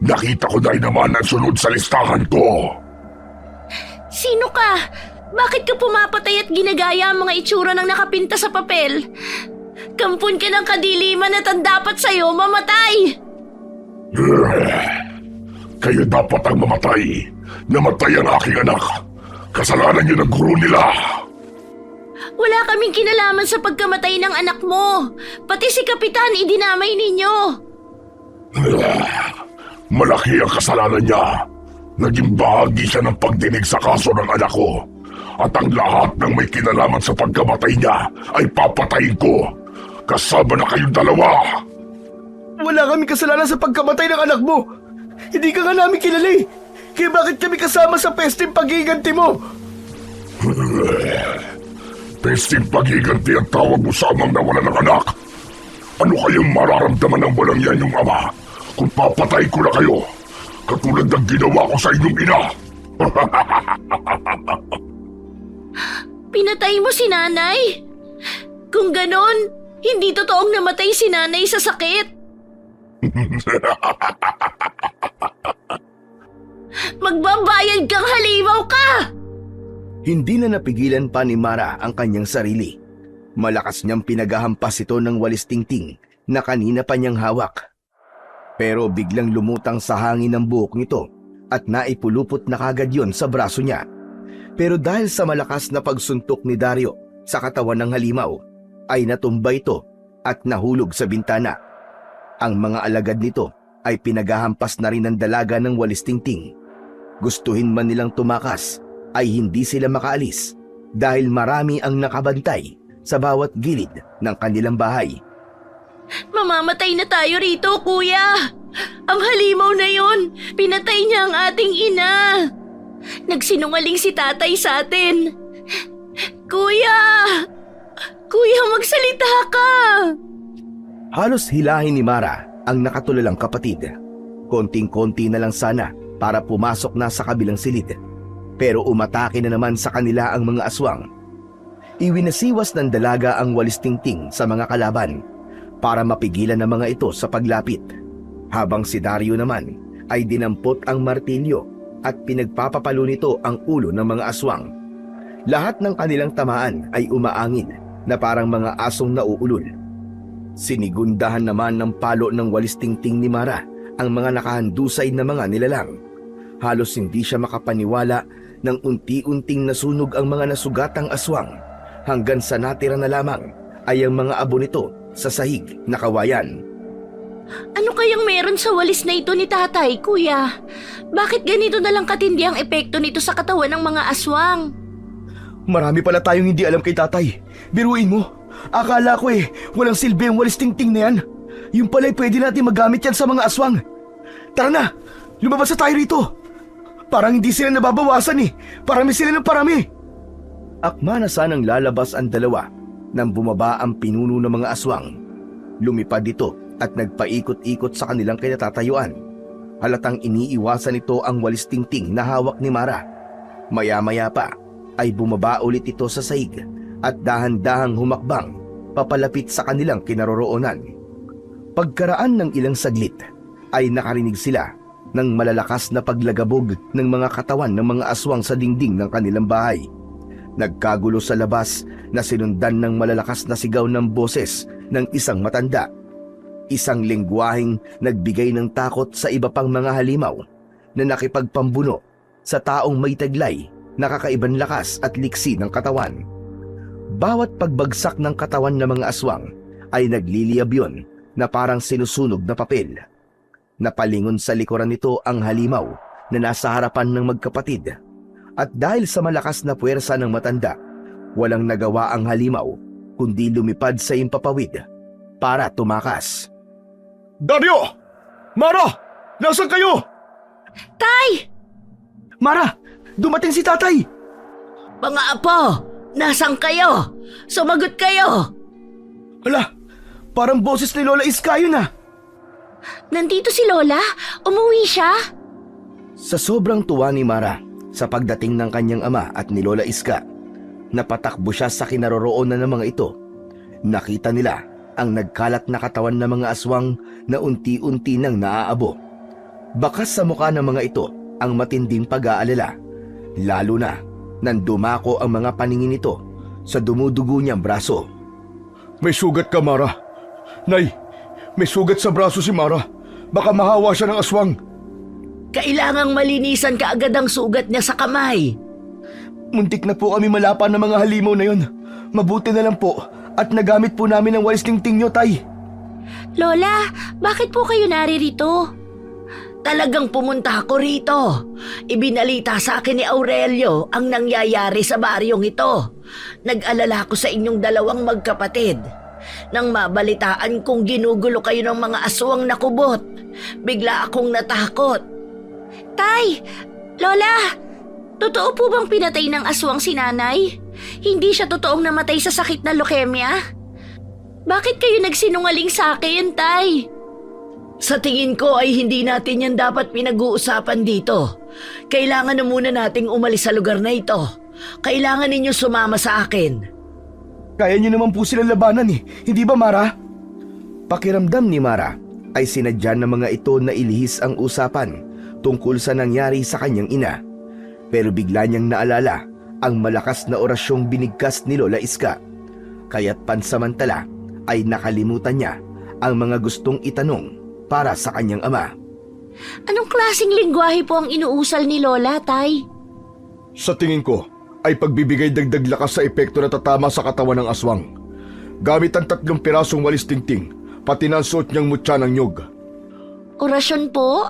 nakita ko dahil naman ang sunod sa listahan ko.
Sino ka? Bakit ka pumapatay at ginagaya ang mga itsura ng nakapinta sa papel? Kampun ka ng kadiliman at ang dapat sa'yo mamatay!
Kayo dapat ang mamatay. Namatay ang aking anak. Kasalanan niyo ng guro nila.
Wala kaming kinalaman sa pagkamatay ng anak mo. Pati si Kapitan idinamay ninyo.
Malaki ang kasalanan niya. Naging bahagi siya ng pagdinig sa kaso ng anak ko. At ang lahat ng may kinalaman sa pagkamatay niya ay papatayin ko. Kasama na kayong dalawa.
Wala kaming kasalanan sa pagkamatay ng anak mo. Hindi ka nga namin kilala eh. Kaya bakit kami kasama sa pesteng paghiganti mo?
Pesteng paghiganti ang tawag mo sa amang nawalan ng anak. Ano kayang mararamdaman ng walang yan yung ama kung papatay ko na kayo? Katulad ng ginawa ko sa inyong ina.
Pinatay mo si nanay? Kung ganon, hindi totoong namatay si nanay sa sakit. Magbabayad kang halimaw ka!
Hindi na napigilan pa ni Mara ang kanyang sarili. Malakas niyang pinaghahampas ito ng walis tingting na kanina pa niyang hawak. Pero biglang lumutang sa hangin ang buhok nito at naipulupot na kagad yon sa braso niya. Pero dahil sa malakas na pagsuntok ni Dario sa katawan ng halimaw, ay natumba ito at nahulog sa bintana. Ang mga alagad nito ay pinaghahampas na rin ng dalaga ng walis tingting. Gustuhin man nilang tumakas, ay hindi sila makaalis dahil marami ang nakabantay sa bawat gilid ng kanilang bahay.
Mamamatay na tayo rito, kuya! Ang halimaw na yon, pinatay niya ang ating ina! Nagsinungaling si tatay sa atin! Kuya! Kuya, magsalita ka!
Halos hilahin ni Mara ang nakatulalang kapatid. Konting-konti na lang sana para pumasok na sa kabilang silid. Pero umatake na naman sa kanila ang mga aswang. Iwinasiwas ng dalaga ang walis tingting sa mga kalaban para mapigilan ng mga ito sa paglapit. Habang si Dario naman ay dinampot ang martilyo at pinagpapapalo nito ang ulo ng mga aswang. Lahat ng kanilang tamaan ay umaangin na parang mga asong nauulol. Sinigundahan naman ng palo ng walis tingting ni Mara ang mga nakahandusay na mga nilalang. Halos hindi siya makapaniwala nang unti-unting nasunog ang mga nasugatang aswang hanggang sa natira na lamang ay ang mga abo nito sa sahig na kawayan.
Ano kayang meron sa walis na ito ni tatay, kuya? Bakit ganito na lang katindi ang epekto nito sa katawan ng mga aswang?
Marami pala tayong hindi alam kay tatay. Biruin mo, akala ko walang silbi ang walis tingting na yan. Yung pala'y pwede natin magamit yan sa mga aswang. Tara na, lumabas na tayo rito. Parang hindi sila nababawasan Parami sila ng parami. Akma na sanang lalabas ang dalawa nang bumaba ang pinuno ng mga aswang. Lumipad ito at nagpaikot-ikot sa kanilang kinatatayuan. Halatang iniiwasan ito ang walis tingting na hawak ni Mara. Maya-maya pa ay bumaba ulit ito sa sahig at dahan-dahang humakbang papalapit sa kanilang kinaroroonan. Pagkaraan ng ilang saglit ay nakarinig sila ng malalakas na paglagabog ng mga katawan ng mga aswang sa dingding ng kanilang bahay. Nagkagulo sa labas na sinundan ng malalakas na sigaw ng boses ng isang matanda. Isang lengguwaheng nagbigay ng takot sa iba pang mga halimaw na nakipagpambuno sa taong may taglay na kakaibang lakas at liksi ng katawan. Bawat pagbagsak ng katawan ng mga aswang ay nagliliyab yun na parang sinusunog na papel. Napalingon sa likuran nito ang halimaw na nasa harapan ng magkapatid. At dahil sa malakas na puwersa ng matanda, walang nagawa ang halimaw kundi lumipad sa impapawid para tumakas.
Dario! Mara! Nasaan kayo?
Tay!
Mara! Dumating si tatay!
Mga apo! Nasaan kayo? Sumagot kayo!
Hala! Parang boses ni Lola Iska yun ah!
Nandito si Lola? Umuwi siya?
Sa sobrang tuwa ni Mara sa pagdating ng kanyang ama at ni Lola Iska, napatakbo siya sa kinaroroonan ng mga ito. Nakita nila ang nagkalat na katawan ng mga aswang na unti-unti nang naaabo. Bakas sa mukha ng mga ito ang matinding pag-aalala, lalo na nang dumako ang mga paningin nito sa dumudugo niyang braso.
May sugat ka, Mara. Nay, may sugat sa braso si Mara. Baka mahawa siya ng aswang.
Kailangang malinisan kaagad ang sugat niya sa kamay.
Muntik na po kami malapa ng mga halimaw na yun. Mabuti na lang po at nagamit po namin ang walis tingting nyo, tay.
Lola, bakit po kayo naririto? Talagang pumunta ako rito. Ibinalita sa akin ni Aurelio ang nangyayari sa baryong ito. Nag-alala ko sa inyong dalawang magkapatid. Nang mabalitaan kong ginugulo kayo ng mga aswang na kubot, bigla akong natakot. Tay! Lola! Totoo po bang pinatay ng aswang si nanay? Hindi siya totoong namatay sa sakit na leukemia? Bakit kayo nagsinungaling sa akin, tay? Sa tingin ko ay hindi natin yan dapat pinag-uusapan dito. Kailangan na muna nating umalis sa lugar na ito. Kailangan ninyo sumama sa akin.
Kaya nyo naman po silang labanan eh, hindi ba Mara? Pakiramdam ni Mara ay sinadya ng mga ito na ilihis ang usapan tungkol sa nangyari sa kanyang ina. Pero bigla niyang naalala ang malakas na orasyong binigkas ni Lola Iska. Kaya't pansamantala ay nakalimutan niya ang mga gustong itanong para sa kanyang ama.
Anong klaseng lingwahe po ang inuusal ni Lola, tay?
Sa tingin ko, ay pagbibigay dagdag lakas sa epekto na tatama sa katawan ng aswang. Gamit ang 3 pirasong walis tingting, pati na ang suot niyang mutya ng nyog.
Orasyon po?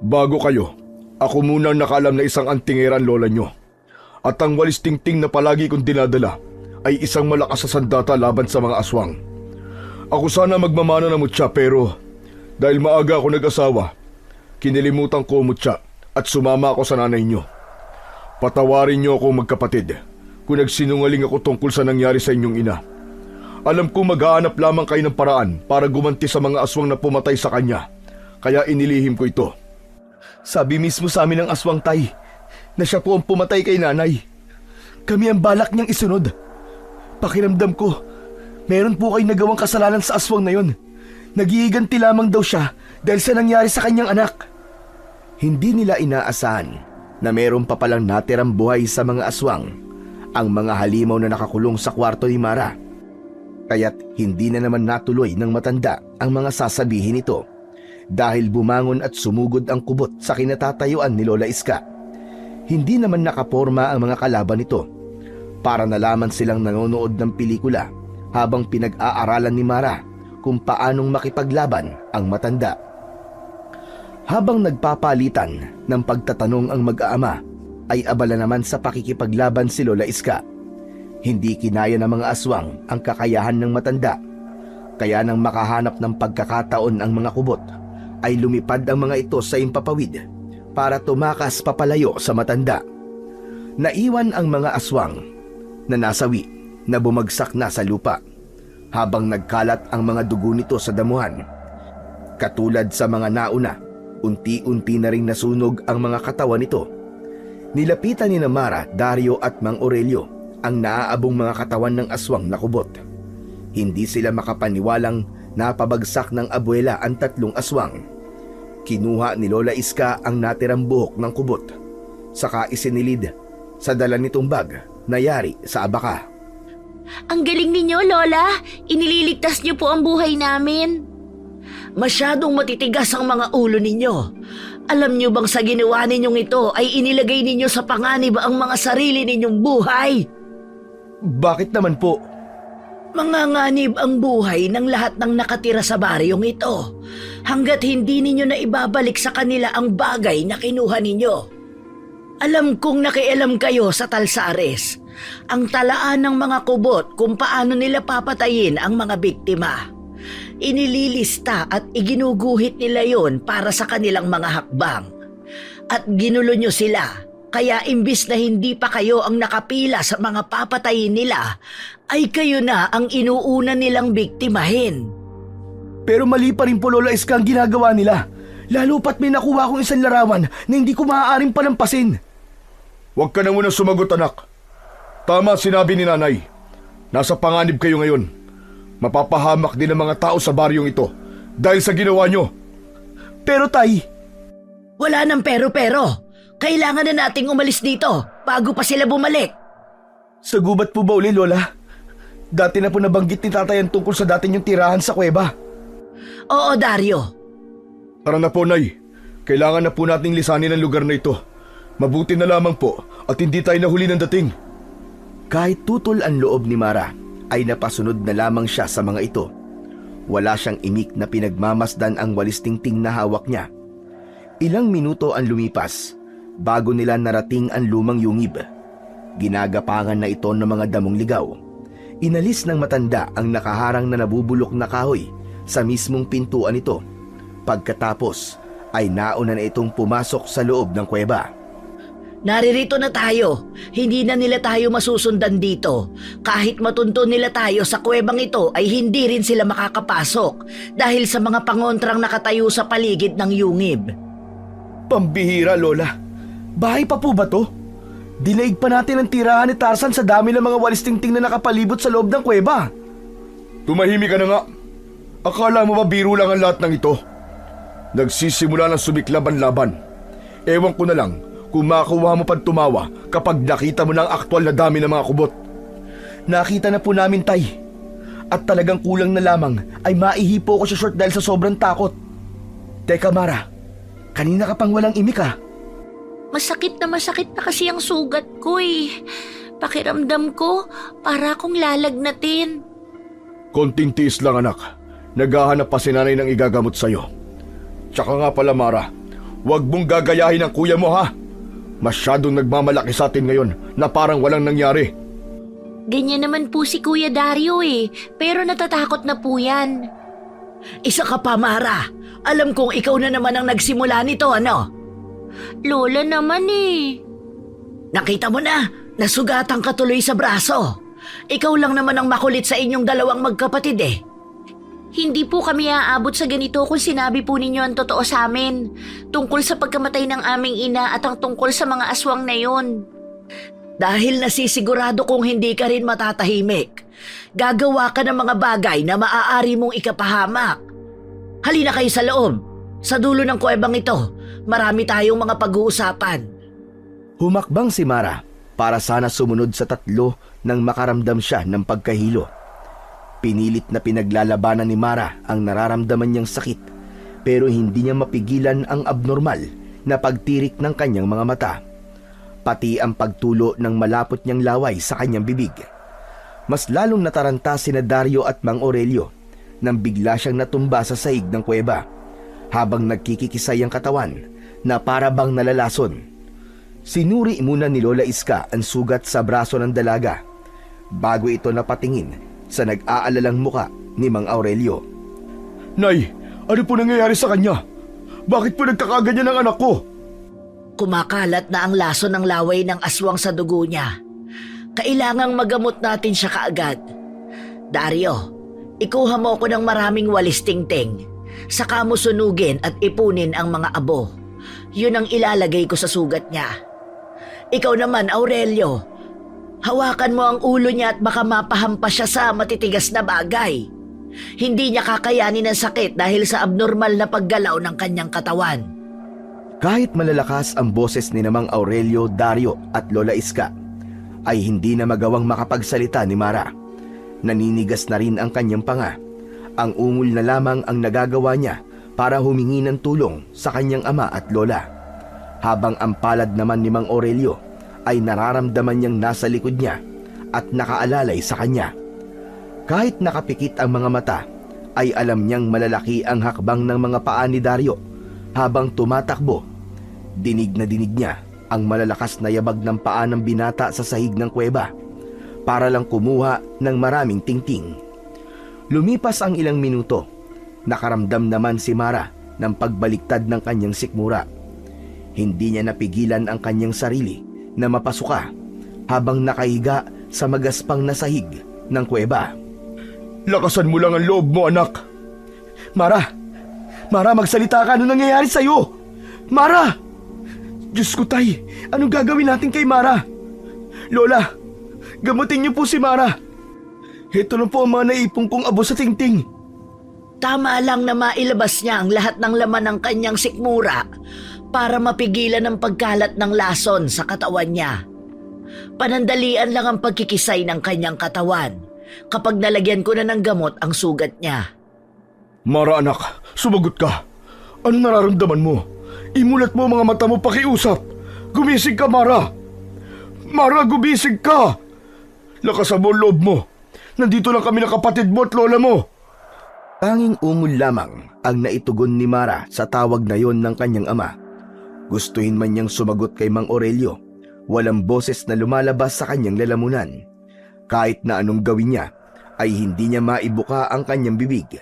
Bago kayo, ako muna ang nakaalam na isang antingeran lola nyo. At ang walis tingting na palagi kong dinadala ay isang malakas na sandata laban sa mga aswang. Ako sana magmamana ng mutya pero dahil maaga ako nag-asawa, kinilimutan ko ang mutya at sumama ako sa nanay nyo. Patawarin nyo ako magkapatid kung nagsinungaling ako tungkol sa nangyari sa inyong ina. Alam ko maghahanap lamang kayo ng paraan para gumanti sa mga aswang na pumatay sa kanya, kaya inilihim ko ito.
Sabi mismo sa amin ng aswang, tay, na siya po ang pumatay kay nanay. Kami ang balak niyang isunod. Pakiramdam ko, meron po kayong nagawang kasalanan sa aswang na yon. Nagiiganti lamang daw siya dahil sa nangyari sa kanyang anak. Hindi nila inaasahan na meron pa palang natirang buhay sa mga aswang, ang mga halimaw na nakakulong sa kwarto ni Mara. Kaya't hindi na naman natuloy ng matanda ang mga sasabihin nito dahil bumangon at sumugod ang kubot sa kinatatayuan ni Lola Iska. Hindi naman nakaporma ang mga kalaban nito. Para na lamang silang nanonood ng pelikula habang pinag-aaralan ni Mara kung paanong makipaglaban ang matanda. Habang nagpapalitan ng pagtatanong ang mag-aama, ay abala naman sa pakikipaglaban si Lola Iska. Hindi kinaya ng mga aswang ang kakayahan ng matanda. Kaya nang makahanap ng pagkakataon ang mga kubot, ay lumipad ang mga ito sa impapawid para tumakas papalayo sa matanda. Naiwan ang mga aswang na nasawi na bumagsak na sa lupa habang nagkalat ang mga dugo nito sa damuhan. Katulad sa mga nauna, unti-unti na ring nasunog ang mga katawan nito. Nilapitan ni Mara, Dario at Mang Aurelio ang naaabong mga katawan ng aswang na kubot. Hindi sila makapaniwalang napabagsak ng abuela ang 3 aswang. Kinuha ni Lola Iska ang natirang buhok ng kubot. Saka isinilid sa dala nitong bag na yari sa abaka.
Ang galing ninyo, Lola. Inililigtas niyo po ang buhay namin.
Masyadong matitigas ang mga ulo ninyo. Alam niyo bang sa ginawa ninyong ito ay inilagay ninyo sa panganib ang mga sarili ninyong buhay?
Bakit naman po?
Manganganib ang buhay ng lahat ng nakatira sa baryong ito hanggat hindi ninyo na ibabalik sa kanila ang bagay na kinuha ninyo. Alam kong nakialam kayo sa Talsares, ang talaan ng mga kubot kung paano nila papatayin ang mga biktima. Inililista at iginuguhit nila yon para sa kanilang mga hakbang. At ginulo nyo sila, kaya imbis na hindi pa kayo ang nakapila sa mga papatayin nila, ay kayo na ang inuuna nilang biktimahin.
Pero mali pa rin po, Lola Iska, ang ginagawa nila. Lalo pat may nakuha kong isang larawan na hindi ko maaaring palampasin. Huwag ka na muna sumagot, anak. Tama sinabi ni nanay. Nasa panganib kayo ngayon. Mapapahamak din ang mga tao sa baryong ito dahil sa ginawa nyo. Pero tay...
Wala nang pero-pero. Kailangan na nating umalis dito bago pa sila bumalik.
Sa gubat po ba uli, Lola? Dati na po nabanggit ni tatay ang tungkol sa dati niyong tirahan sa kuweba.
Oo, Dario.
Tara na po, Nay. Kailangan na po nating lisanin ang lugar na ito. Mabuti na lamang po at hindi tayo nahuli ng dating. Kahit tutol ang loob ni Mara, ay napasunod na lamang siya sa mga ito. Wala siyang imik na pinagmamasdan ang walis tingting na hawak niya. Ilang minuto ang lumipas bago nila narating ang lumang yungib. Ginagapangan na ito ng mga damong ligaw. Inalis ng matanda ang nakaharang na nabubulok na kahoy sa mismong pintuan nito. Pagkatapos ay nauna na itong pumasok sa loob ng kuweba.
Naririto na tayo. Hindi na nila tayo masusundan dito. Kahit matunto nila tayo sa kuwebang ito ay hindi rin sila makakapasok dahil sa mga pangontrang nakatayo sa paligid ng yungib.
Pambihira, Lola. Bahay pa po ba to? Dinaig pa natin ang tirahan ni Tarzan sa dami ng mga walis tingting na nakapalibot sa loob ng kuweba. Tumahimik ka na nga. Akala mo ba biro lang ang lahat ng ito? Nagsisimula ng sumiklab ang laban. Ewan ko na lang kung makuha mo pang tumawa kapag nakita mo na ang aktwal na dami ng mga kubot. Nakita na po namin, tay. At talagang kulang na lamang ay maihipo ko sa short dahil sa sobrang takot. Teka, Mara. Kanina ka pang walang imik, ha?
Masakit na kasi ang sugat ko eh. Pakiramdam ko, para akong lalagnatin.
Konting tiis lang, anak. Naghahanap pa si nanay ng igagamot sa'yo. Tsaka nga pala, Mara, huwag mong gagayahin ang kuya mo, ha? Masyadong nagmamalaki sa atin ngayon na parang walang nangyari.
Ganyan naman po si Kuya Dario eh, pero natatakot na po yan.
Isa ka pa, Mara. Alam kong ikaw na naman ang nagsimula nito, ano?
Lola naman eh.
Nakita mo na, nasugatan ka tuloy sa braso. Ikaw lang naman ang makulit sa inyong dalawang magkapatid eh.
Hindi po kami aabot sa ganito kung sinabi po ninyo ang totoo sa amin. Tungkol sa pagkamatay ng aming ina at ang tungkol sa mga aswang na yon.
Dahil nasisigurado kong hindi ka rin matatahimik, gagawa ka ng mga bagay na maaari mong ikapahamak. Halina kayo sa loob. Sa dulo ng kuwebang ito, marami tayong mga pag-uusapan.
Humakbang si Mara para sana sumunod sa tatlo nang makaramdam siya ng pagkahilo. Pinilit na pinaglalabanan ni Mara ang nararamdaman niyang sakit, pero hindi niya mapigilan ang abnormal na pagtirik ng kanyang mga mata, pati ang pagtulo ng malapot niyang laway sa kanyang bibig. Mas lalong nataranta sina Dario at Mang Aurelio nang bigla siyang natumba sa sahig ng kuweba habang nagkikikisay ang katawan na para bang nalalason. Sinuri muna ni Lola Iska ang sugat sa braso ng dalaga bago ito napatingin sa nag-aalalang muka ni Mang Aurelio. Nay, ano po nangyayari sa kanya? Bakit po nagkakaganyan ang anak ko?
Kumakalat na ang laso ng laway ng aswang sa dugo niya. Kailangang magamot natin siya kaagad. Dario, ikuha mo ako ng maraming walis tingting. Saka mo sunugin at ipunin ang mga abo. Yun ang ilalagay ko sa sugat niya. Ikaw naman, Aurelio, hawakan mo ang ulo niya at baka mapahampas siya sa matitigas na bagay. Hindi niya kakayanin ang sakit dahil sa abnormal na paggalaw ng kanyang katawan.
Kahit malalakas ang boses ni Namang Aurelio, Dario at Lola Iska, ay hindi na magawang makapagsalita ni Mara. Naninigas na rin ang kanyang panga. Ang ungol na lamang ang nagagawa niya para humingi ng tulong sa kanyang ama at lola. Habang ang palad naman ni Mang Aurelio ay nararamdaman niyang nasa likod niya at nakaalalay sa kanya. Kahit nakapikit ang mga mata, ay alam niyang malalaki ang hakbang ng mga paa ni Dario habang tumatakbo. Dinig na dinig niya ang malalakas na yabag ng paa ng binata sa sahig ng kuweba para lang kumuha ng maraming tingting. Lumipas ang ilang minuto, nakaramdam naman si Mara ng pagbaliktad ng kanyang sikmura. Hindi niya napigilan ang kanyang sarili na mapasuka habang nakahiga sa magaspang na sahig ng kuweba.
Lakasan mo lang ang loob mo, anak.
Mara! Mara, magsalita ka! Ano nangyayari sa'yo? Mara! Diyos ko, tay! Anong gagawin natin kay Mara? Lola! Gamutin niyo po si Mara! Ito na po ang mga naipong kong abo sa tingting.
Tama lang na mailabas niya ang lahat ng laman ng kanyang sikmura para mapigilan ang pagkalat ng lason sa katawan niya. Panandalian lang ang pagkikisay ng kanyang katawan kapag nalagyan ko na ng gamot ang sugat niya.
Mara, anak, sumagot ka. Anong nararamdaman mo? Imulat mo ang mga mata mo pakiusap. Gumising ka, Mara. Mara, gumising ka. Lakasan mo ang loob mo. Nandito lang kami ng kapatid mo at lola mo.
Tanging ungol lamang ang naitugon ni Mara sa tawag na yon ng kanyang ama. Gustuhin man niyang sumagot kay Mang Aurelio, walang boses na lumalabas sa kanyang lalamunan. Kahit na anong gawin niya, ay hindi niya maibuka ang kanyang bibig.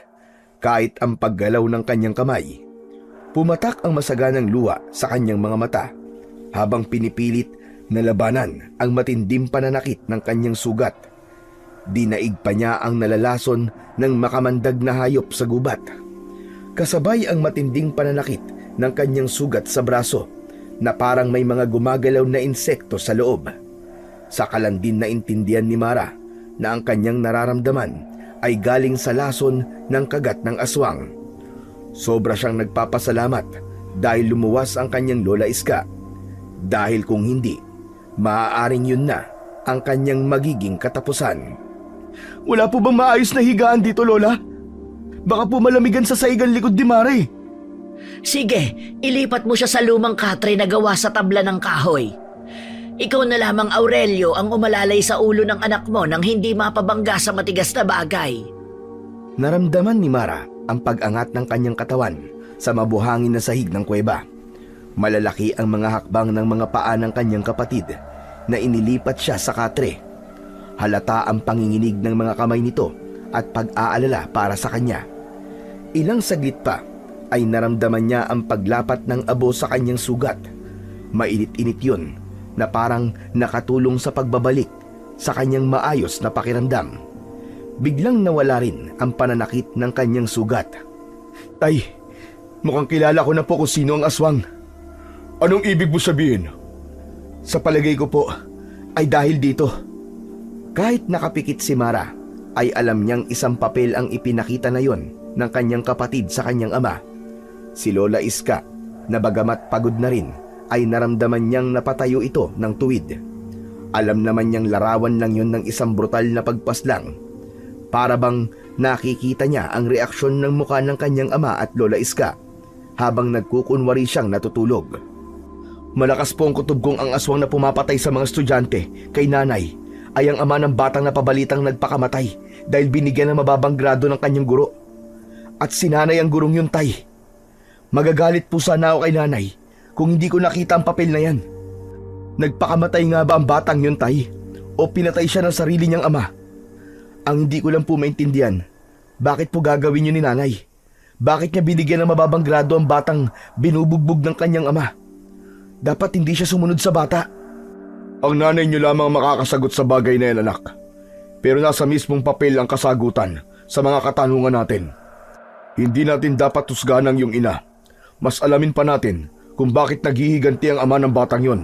Kahit ang paggalaw ng kanyang kamay. Pumatak ang masaganang luha sa kanyang mga mata habang pinipilit na labanan ang matinding pananakit ng kanyang sugat. Dinaig pa niya ang nalalason ng makamandag na hayop sa gubat. Kasabay ang matinding pananakit ng kanyang sugat sa braso na parang may mga gumagalaw na insekto sa loob. Saka lang din naintindihan ni Mara na ang kanyang nararamdaman ay galing sa lason ng kagat ng aswang. Sobra siyang nagpapasalamat dahil lumuwas ang kanyang Lola Iska. Dahil kung hindi, maaaring yun na ang kanyang magiging katapusan. Wala po bang maayos na higaan dito, Lola? Baka po malamigan sa saigan likod ni Mare.
Sige, ilipat mo siya sa lumang katre na gawa sa tabla ng kahoy. Ikaw na lamang, Aurelio, ang umalalay sa ulo ng anak mo nang hindi mapabangga sa matigas na bagay.
Naramdaman ni Mara ang pag-angat ng kanyang katawan sa mabuhangin na sahig ng kuweba. Malalaki ang mga hakbang ng mga paa ng kanyang kapatid na inilipat siya sa katre. Halata ang panginginig ng mga kamay nito at pag-aalala para sa kanya. Ilang saglit pa ay naramdaman niya ang paglapat ng abo sa kanyang sugat. Mainit-init yun na parang nakatulong sa pagbabalik sa kanyang maayos na pakiramdam. Biglang nawala rin ang pananakit ng kanyang sugat.
Tay, mukhang kilala ko na po kung sino ang aswang. Anong ibig mo sabihin?
Sa palagay ko po ay dahil dito. Kahit nakapikit si Mara, ay alam niyang isang papel ang ipinakita na yon ng kanyang kapatid sa kanyang ama. Si Lola Iska, na bagamat pagod na rin, ay naramdaman niyang napatayo ito ng tuwid. Alam naman niyang larawan lang yon ng isang brutal na pagpaslang. Para bang nakikita niya ang reaksyon ng mukha ng kanyang ama at Lola Iska habang nagkukunwari siyang natutulog. Malakas po ang kutob kong ang aswang na pumapatay sa mga estudyante kay nanay ay ang ama ng batang napabalitang nagpakamatay dahil binigyan ng mababang grado ng kanyang guro. At si nanay ang gurong yun, tay. Magagalit po sana ako kay nanay kung hindi ko nakita ang papel na yan. Nagpakamatay nga ba ang batang yun, tay? O pinatay siya ng sarili niyang ama? Ang hindi ko lang po maintindihan, bakit po gagawin yun ni nanay? Bakit niya binigyan ng mababang grado ang batang binubugbog ng kanyang ama? Dapat hindi siya sumunod sa bata.
Ang nanay niyo lamang makakasagot sa bagay na yan, anak. Pero nasa mismong papel ang kasagutan sa mga katanungan natin. Hindi natin dapat husgahan ang iyong ina. Mas alamin pa natin kung bakit naghihiganti ang ama ng batang yon.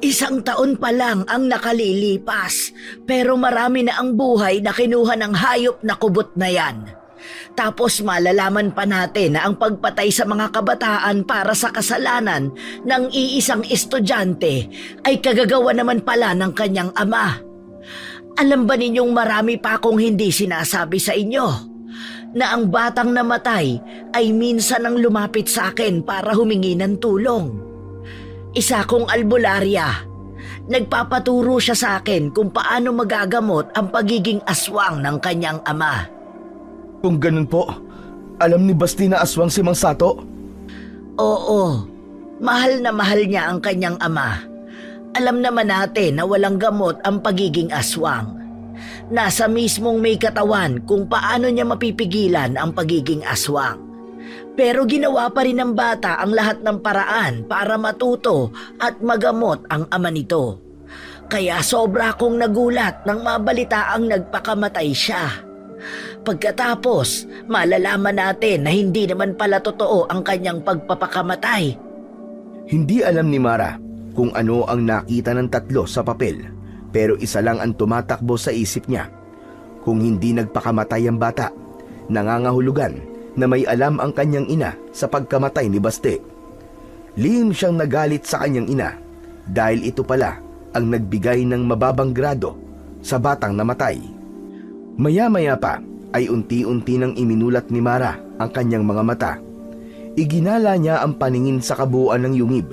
1 taon pa lang ang nakalilipas, pero marami na ang buhay na kinuha ng hayop na kubot na yan. Tapos malalaman pa natin na ang pagpatay sa mga kabataan para sa kasalanan ng iisang estudyante ay kagagawa naman pala ng kanyang ama. Alam ba ninyong marami pa akong hindi sinasabi sa inyo na ang batang namatay ay minsan ang lumapit sa akin para humingi ng tulong. Isa kong albularya. Nagpapaturo siya sa akin kung paano magagamot ang pagiging aswang ng kanyang ama.
Kung ganun po, alam ni Basti na aswang si Mang Sato?
Oo, mahal na mahal niya ang kanyang ama. Alam naman natin na walang gamot ang pagiging aswang. Nasa mismong may katawan kung paano niya mapipigilan ang pagiging aswang. Pero ginawa pa rin ng bata ang lahat ng paraan para matuto at magamot ang ama nito. Kaya sobra akong nagulat nang mabalitaang nagpakamatay siya. Pagkatapos, malalaman natin na hindi naman pala totoo ang kanyang pagpapakamatay.
Hindi alam ni Mara kung ano ang nakita ng tatlo sa papel, pero isa lang ang tumatakbo sa isip niya. Kung hindi nagpakamatay ang bata, nangangahulugan na may alam ang kanyang ina sa pagkamatay ni Baste. Lihim siyang nagalit sa kanyang ina dahil ito pala ang nagbigay ng mababang grado sa batang namatay. Maya-maya pa ay unti-unti nang iminulat ni Mara ang kanyang mga mata. Iginala niya ang paningin sa kabuuan ng yungib.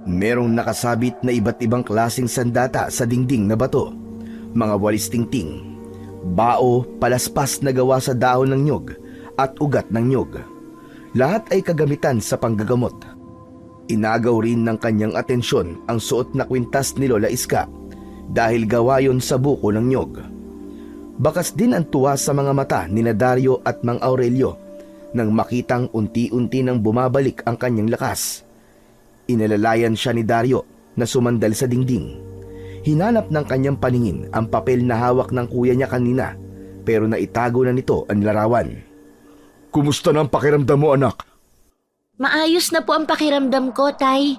Merong nakasabit na iba't ibang klaseng sandata sa dingding na bato, mga walis tingting, bao, palaspas na gawa sa dahon ng nyog at ugat ng nyog. Lahat ay kagamitan sa panggagamot. Inagaw rin ng kanyang atensyon ang suot na kwintas ni Lola Iska dahil gawa yon sa buko ng nyog. Bakas din ang tuwa sa mga mata ni Dario at Mang Aurelio nang makitang unti-unti nang bumabalik ang kanyang lakas. Inalalayan siya ni Dario na sumandal sa dingding. Hinanap ng kanyang paningin ang papel na hawak ng kuya niya kanina, pero naitago na nito ang larawan.
Kumusta na ang pakiramdam mo, anak?
Maayos na po ang pakiramdam ko, Tay.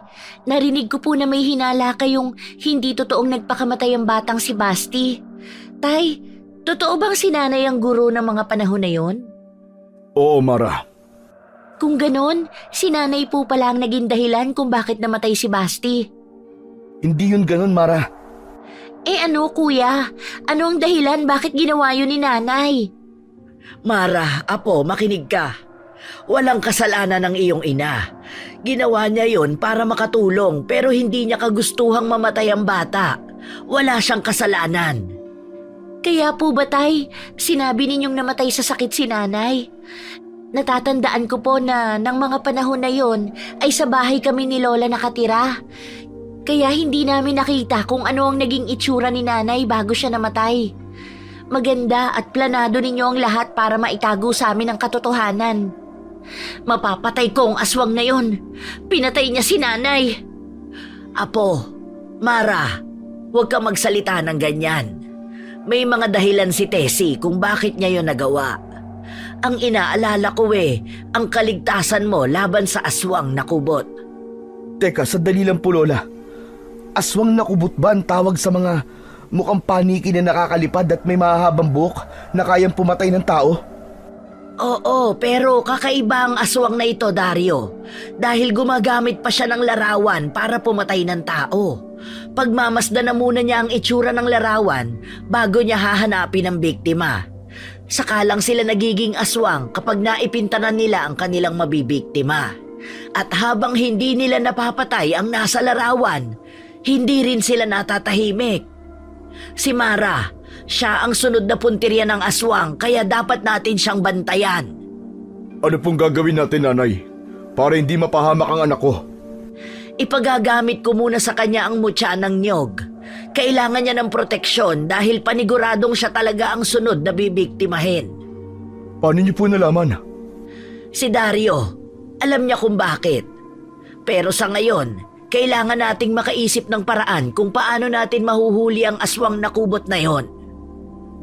Narinig ko po na may hinala kayong hindi totoong nagpakamatay ang batang si Basti. Tay, totoo bang si Nanay ang guro ng mga panahon na yon?
Oo, Mara.
Kung ganon, si Nanay po pala ang naging dahilan kung bakit namatay si Basti.
Hindi yun ganun, Mara.
Eh ano, kuya? Ano ang dahilan bakit ginawa yun ni Nanay?
Mara, apo, makinig ka. Walang kasalanan ng iyong ina. Ginawa niya yon para makatulong pero hindi niya kagustuhang mamatay ang bata. Wala siyang kasalanan.
Kaya po ba, Tay, sinabi ninyong namatay sa sakit si Nanay? Natatandaan ko po na ng mga panahon na yon ay sa bahay kami ni Lola nakatira. Kaya hindi namin nakita kung ano ang naging itsura ni Nanay bago siya namatay. Maganda at planado ninyo ang lahat para maitago sa amin ang katotohanan. Mapapatay ko ang aswang na yon. Pinatay niya si Nanay.
Apo, Mara, huwag ka magsalita ng ganyan. May mga dahilan si Tessie kung bakit niya yon nagawa. Ang inaalala ko ang kaligtasan mo laban sa aswang na kubot.
Teka, sandali lang po, Lola. Aswang na kubot ba ang tawag sa mga mukhang paniki na nakakalipad at may mahahabang buhok na kayang pumatay ng tao?
Oo, pero kakaiba ang aswang na ito, Dario. Dahil gumagamit pa siya ng larawan para pumatay ng tao. Pagmamasdan na muna niya ang itsura ng larawan bago niya hahanapin ang biktima. Saka lang sila nagiging aswang kapag naipintanan nila ang kanilang mabibiktima. At habang hindi nila napapatay ang nasa larawan, hindi rin sila natatahimik. Si Mara, siya ang sunod na puntirya ng aswang kaya dapat natin siyang bantayan.
Ano pong gagawin natin, Nanay? Para hindi mapahamak ang anak ko.
Ipagagamit ko muna sa kanya ang mutya ng nyog. Kailangan niya ng proteksyon dahil paniguradong siya talaga ang sunod na bibiktimahin.
Paano niyo po nalaman?
Si Dario, alam niya kung bakit. Pero sa ngayon, kailangan nating makaisip ng paraan kung paano natin mahuhuli ang aswang na kubot na yon.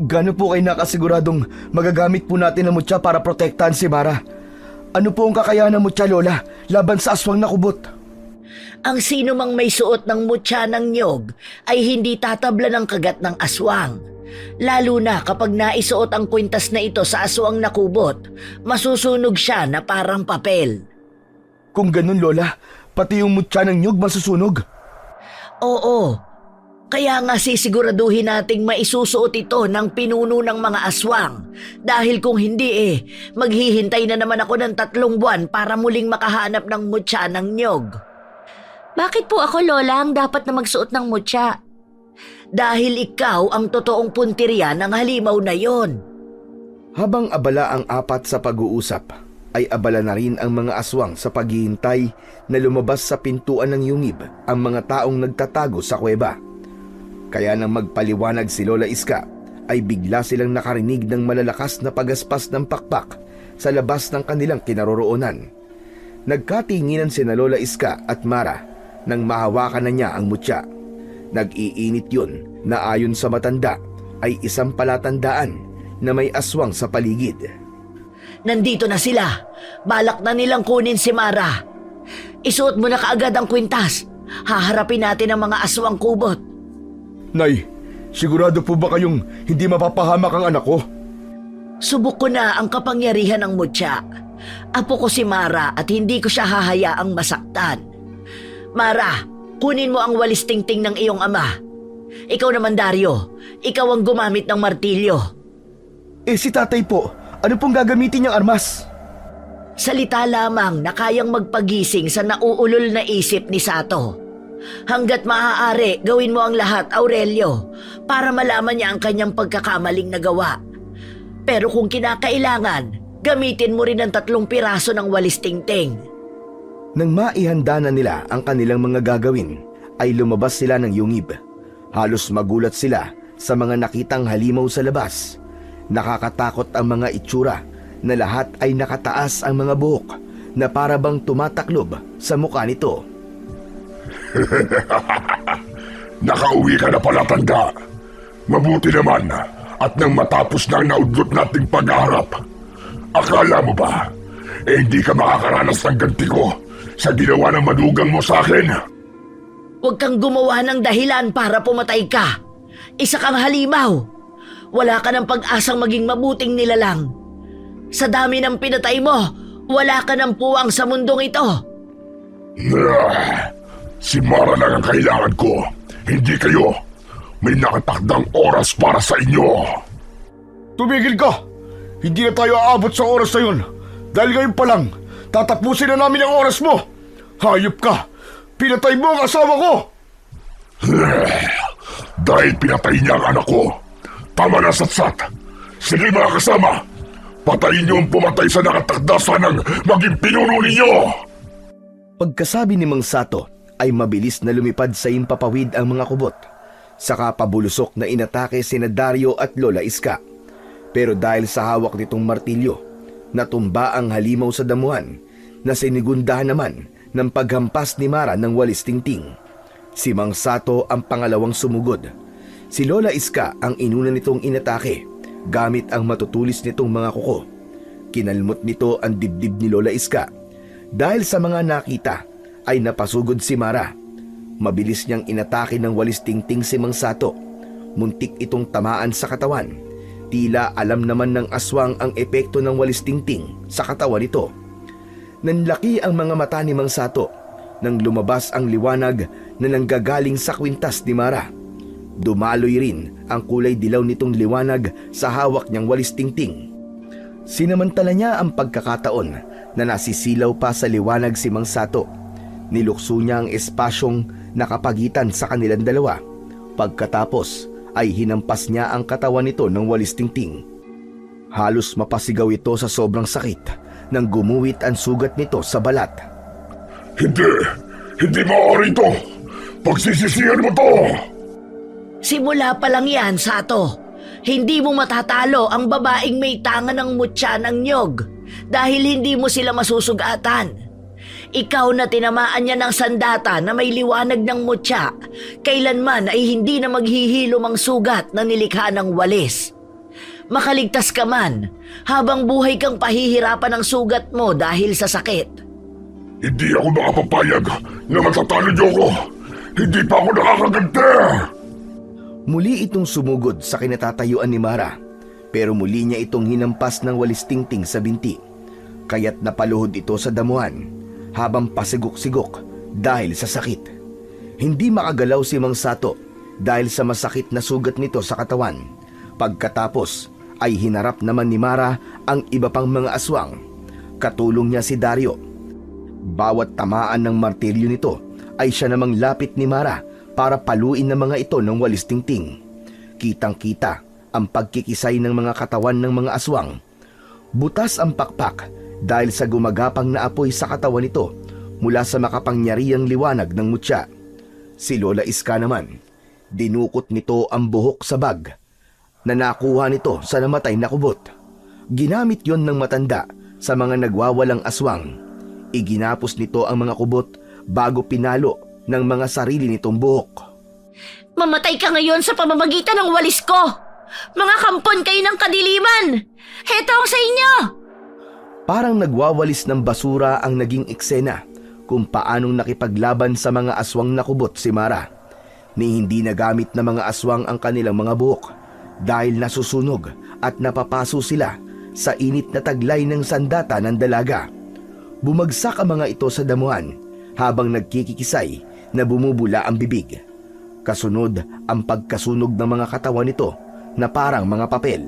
Gano po kayo nakasiguradong magagamit po natin ang mutya para protektahan si Mara? Ano po ang kakayahan ng mutya, Lola, laban sa aswang na kubot?
Ang sino mang may suot ng mutya ng nyog ay hindi tatabla ng kagat ng aswang. Lalo na kapag naisuot ang kwintas na ito sa aswang nakubot, masusunog siya na parang papel.
Kung ganun, Lola, pati yung mutya ng nyug masusunog.
Oo, kaya nga sisiguraduhin nating maisusuot ito ng pinuno ng mga aswang. Dahil kung hindi maghihintay na naman ako ng 3 buwan para muling makahanap ng mutya ng nyog.
Bakit po ako, Lola, ang dapat na magsuot ng mutya?
Dahil ikaw ang totoong puntirya ng halimaw na yon.
Habang abala ang 4 sa pag-uusap, ay abala na rin ang mga aswang sa paghihintay na lumabas sa pintuan ng yungib ang mga taong nagtatago sa kuweba. Kaya nang magpaliwanag si Lola Iska, ay bigla silang nakarinig ng malalakas na pagaspas ng pakpak sa labas ng kanilang kinaroroonan. Nagkatinginan sina Lola Iska at Mara nang mahawakan na niya ang mutya. Nag-iinit yun na ayon sa matanda ay isang palatandaan na may aswang sa paligid.
Nandito na sila. Balak na nilang kunin si Mara. Isuot mo na kaagad ang kwintas. Haharapin natin ang mga aswang kubot.
Nay, sigurado po ba kayong hindi mapapahamak ang anak ko?
Subok ko na ang kapangyarihan ng mutya. Apo ko si Mara at hindi ko siya hahayaang masaktan. Mara, kunin mo ang walis tingting ng iyong ama. Ikaw naman, Dario. Ikaw ang gumamit ng martilyo.
Si tatay po, ano pong gagamitin niyang armas?
Salita lamang na kayang magpagising sa nauulol na isip ni Sato. Hanggat maaari, gawin mo ang lahat, Aurelio, para malaman niya ang kanyang pagkakamaling nagawa. Pero kung kinakailangan, gamitin mo rin ang 3 piraso ng walis tingting.
Nang maihanda na nila ang kanilang mga gagawin, ay lumabas sila ng yungib. Halos magulat sila sa mga nakitang halimaw sa labas. Nakakatakot ang mga itsura na lahat ay nakataas ang mga buhok na para bang tumataklob sa mukha nito.
Nakauwi ka na pala, tanda. Mabuti naman at nang matapos na ang naudlot nating pag-aharap. Akala mo ba, hindi ka makakaranas ng ganti ko sa ginawa ng madugang mo sa akin?
Huwag kang gumawa ng dahilan para pumatay ka. Isa kang halimaw. Wala ka ng pag-asang maging mabuting nilalang. Sa dami ng pinatay mo, wala ka ng puwang sa mundong ito.
Si Mara lang ang kailangan ko, hindi kayo. May nakatakdang oras para sa inyo.
Tumigil ka! Hindi na tayo aabot sa oras na yun. Dahil ngayon pa lang, tatapusin na namin ang oras mo. Hayop ka! Pinatay mo ang asawa ko!
Dahil pinatay niya ang anak ko. Tama na, Satsat. Sige mga kasama, patayin niyo ang pumatay sa nakatakda sanang maging pinuno ninyo.
Pagkasabi ni Mang Sato, ay mabilis na lumipad sa impapawid ang mga kubot. Saka pabulusok na inatake sina Dario at Lola Iska. Pero dahil sa hawak nitong martilyo, natumba ang halimaw sa damuhan na sinigundahan naman ng paghampas ni Mara ng walis tingting. Si Mang Sato ang pangalawang sumugod. Si Lola Iska ang inuna nitong inatake gamit ang matutulis nitong mga kuko. Kinalmot nito ang dibdib ni Lola Iska. Dahil sa mga nakita, ay napasugod si Mara. Mabilis niyang inatake ng walis tingting si Mang Sato. Muntik itong tamaan sa katawan. Tila alam naman ng aswang ang epekto ng walis tingting sa katawan nito. Nanlaki ang mga mata ni Mang Sato nang lumabas ang liwanag na nanggagaling sa kwintas ni Mara. Dumaloy rin ang kulay dilaw nitong liwanag sa hawak niyang walis tingting. Sinamantala niya ang pagkakataon na nasisilaw pa sa liwanag si Mang Sato. Nilukso niya ang espasyong nakapagitan sa kanilang dalawa. Pagkatapos ay hinampas niya ang katawan nito ng walis tingting. Halos mapasigaw ito sa sobrang sakit nang gumuwit ang sugat nito sa balat.
Hindi maaari ito. Pagsisisihan mo to.
Simula pa lang yan, Sato. Hindi mo matatalo ang babaeng may tanga ng mutya ng nyog dahil hindi mo sila masusugatan. Ikaw na tinamaan niya ng sandata na may liwanag ng mutya, kailanman ay hindi na maghihilom ang sugat na nilikha ng walis. Makaligtas ka man, habang buhay kang pahihirapan ng sugat mo dahil sa sakit.
Hindi ako makapapayag na matatalo niyo ko. Hindi pa ako nakakaganti.
Muli itong sumugod sa kinatatayuan ni Mara, pero muli niya itong hinampas ng walis tingting sa binti, kaya't napaluhod ito sa damuhan habang pasigok-sigok dahil sa sakit. Hindi makagalaw si Mang Sato dahil sa masakit na sugat nito sa katawan. Pagkatapos ay hinarap naman ni Mara ang iba pang mga aswang. Katulong niya si Dario. Bawat tamaan ng martilyo nito ay siya namang lapit ni Mara para paluin ng mga ito ng walis tingting. Kitang-kita ang pagkikisay ng mga katawan ng mga aswang. Butas ang pakpak dahil sa gumagapang na apoy sa katawan nito mula sa makapangyarihang liwanag ng mutya. Si Lola Iska naman, dinukot nito ang buhok sa bag na nakuha nito sa namatay na kubot. Ginamit yon ng matanda sa mga nagwawalang aswang. Iginapos nito ang mga kubot bago pinalo ng mga sarili nitong buhok.
Mamatay ka ngayon sa pamamagitan ng walis ko! Mga kampon kayo ng kadiliman! Heto ang sa inyo!
Parang nagwawalis ng basura ang naging eksena kung paanong nakipaglaban sa mga aswang na kubot si Mara. Ni hindi nagamit na mga aswang ang kanilang mga buhok dahil nasusunog at napapaso sila sa init na taglay ng sandata ng dalaga. Bumagsak ang mga ito sa damuhan habang nagkikikisay na bumubula ang bibig. Kasunod ang pagkasunog ng mga katawan nito na parang mga papel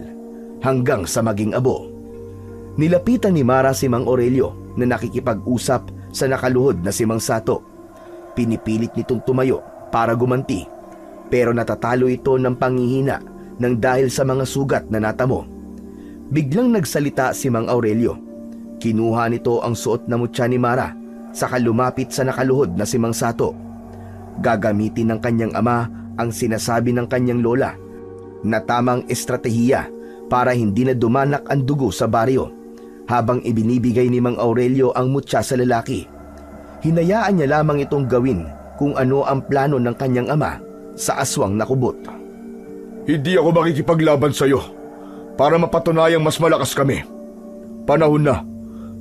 hanggang sa maging abo. Nilapitan ni Mara si Mang Aurelio na nakikipag-usap sa nakaluhod na si Mang Sato. Pinipilit nitong tumayo para gumanti, pero natatalo ito ng panghihina ng dahil sa mga sugat na natamo. Biglang nagsalita si Mang Aurelio. Kinuha nito ang suot na mutya ni Mara saka lumapit sa nakaluhod na si Mang Sato. Gagamitin ng kanyang ama ang sinasabi ng kanyang lola na tamang estratehiya para hindi na dumanak ang dugo sa baryo habang ibinibigay ni Mang Aurelio ang mutya sa lalaki. Hinayaan niya lamang itong gawin kung ano ang plano ng kanyang ama sa aswang na kubot.
Hindi ako makikipaglaban sa iyo para mapatunayang mas malakas kami. Panahon na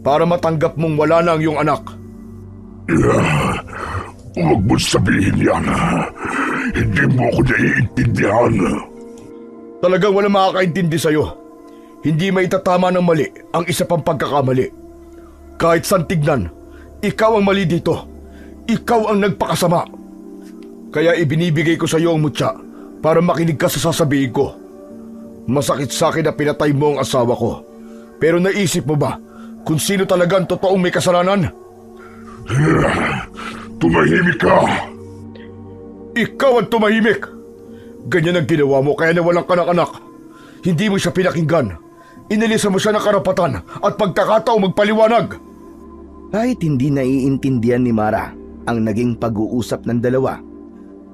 para matanggap mong wala na ang iyong anak. Huwag mo sabihin yan. Hindi mo ako naiintindihan.
Talagang wala makakaintindi sa'yo. Hindi maitatama ng mali ang isa pang pagkakamali. Kahit saan tignan, ikaw ang mali dito. Ikaw ang nagpakasama. Kaya ibinibigay ko sa iyo ang mutya para makinig ka sa sasabihin ko. Masakit sa akin na pinatay mo ang asawa ko. Pero naisip mo ba kung sino talaga ang totoong may kasalanan?
Tumahimik ka!
Ikaw ang tumahimik! Ganyan ang ginawa mo kaya nawalan ka ng anak. Hindi mo siya pinakinggan. Inilisan mo siya ng karapatan at pagkakataong magpaliwanag.
Kahit hindi naiintindihan ni Mara ang naging pag-uusap ng dalawa,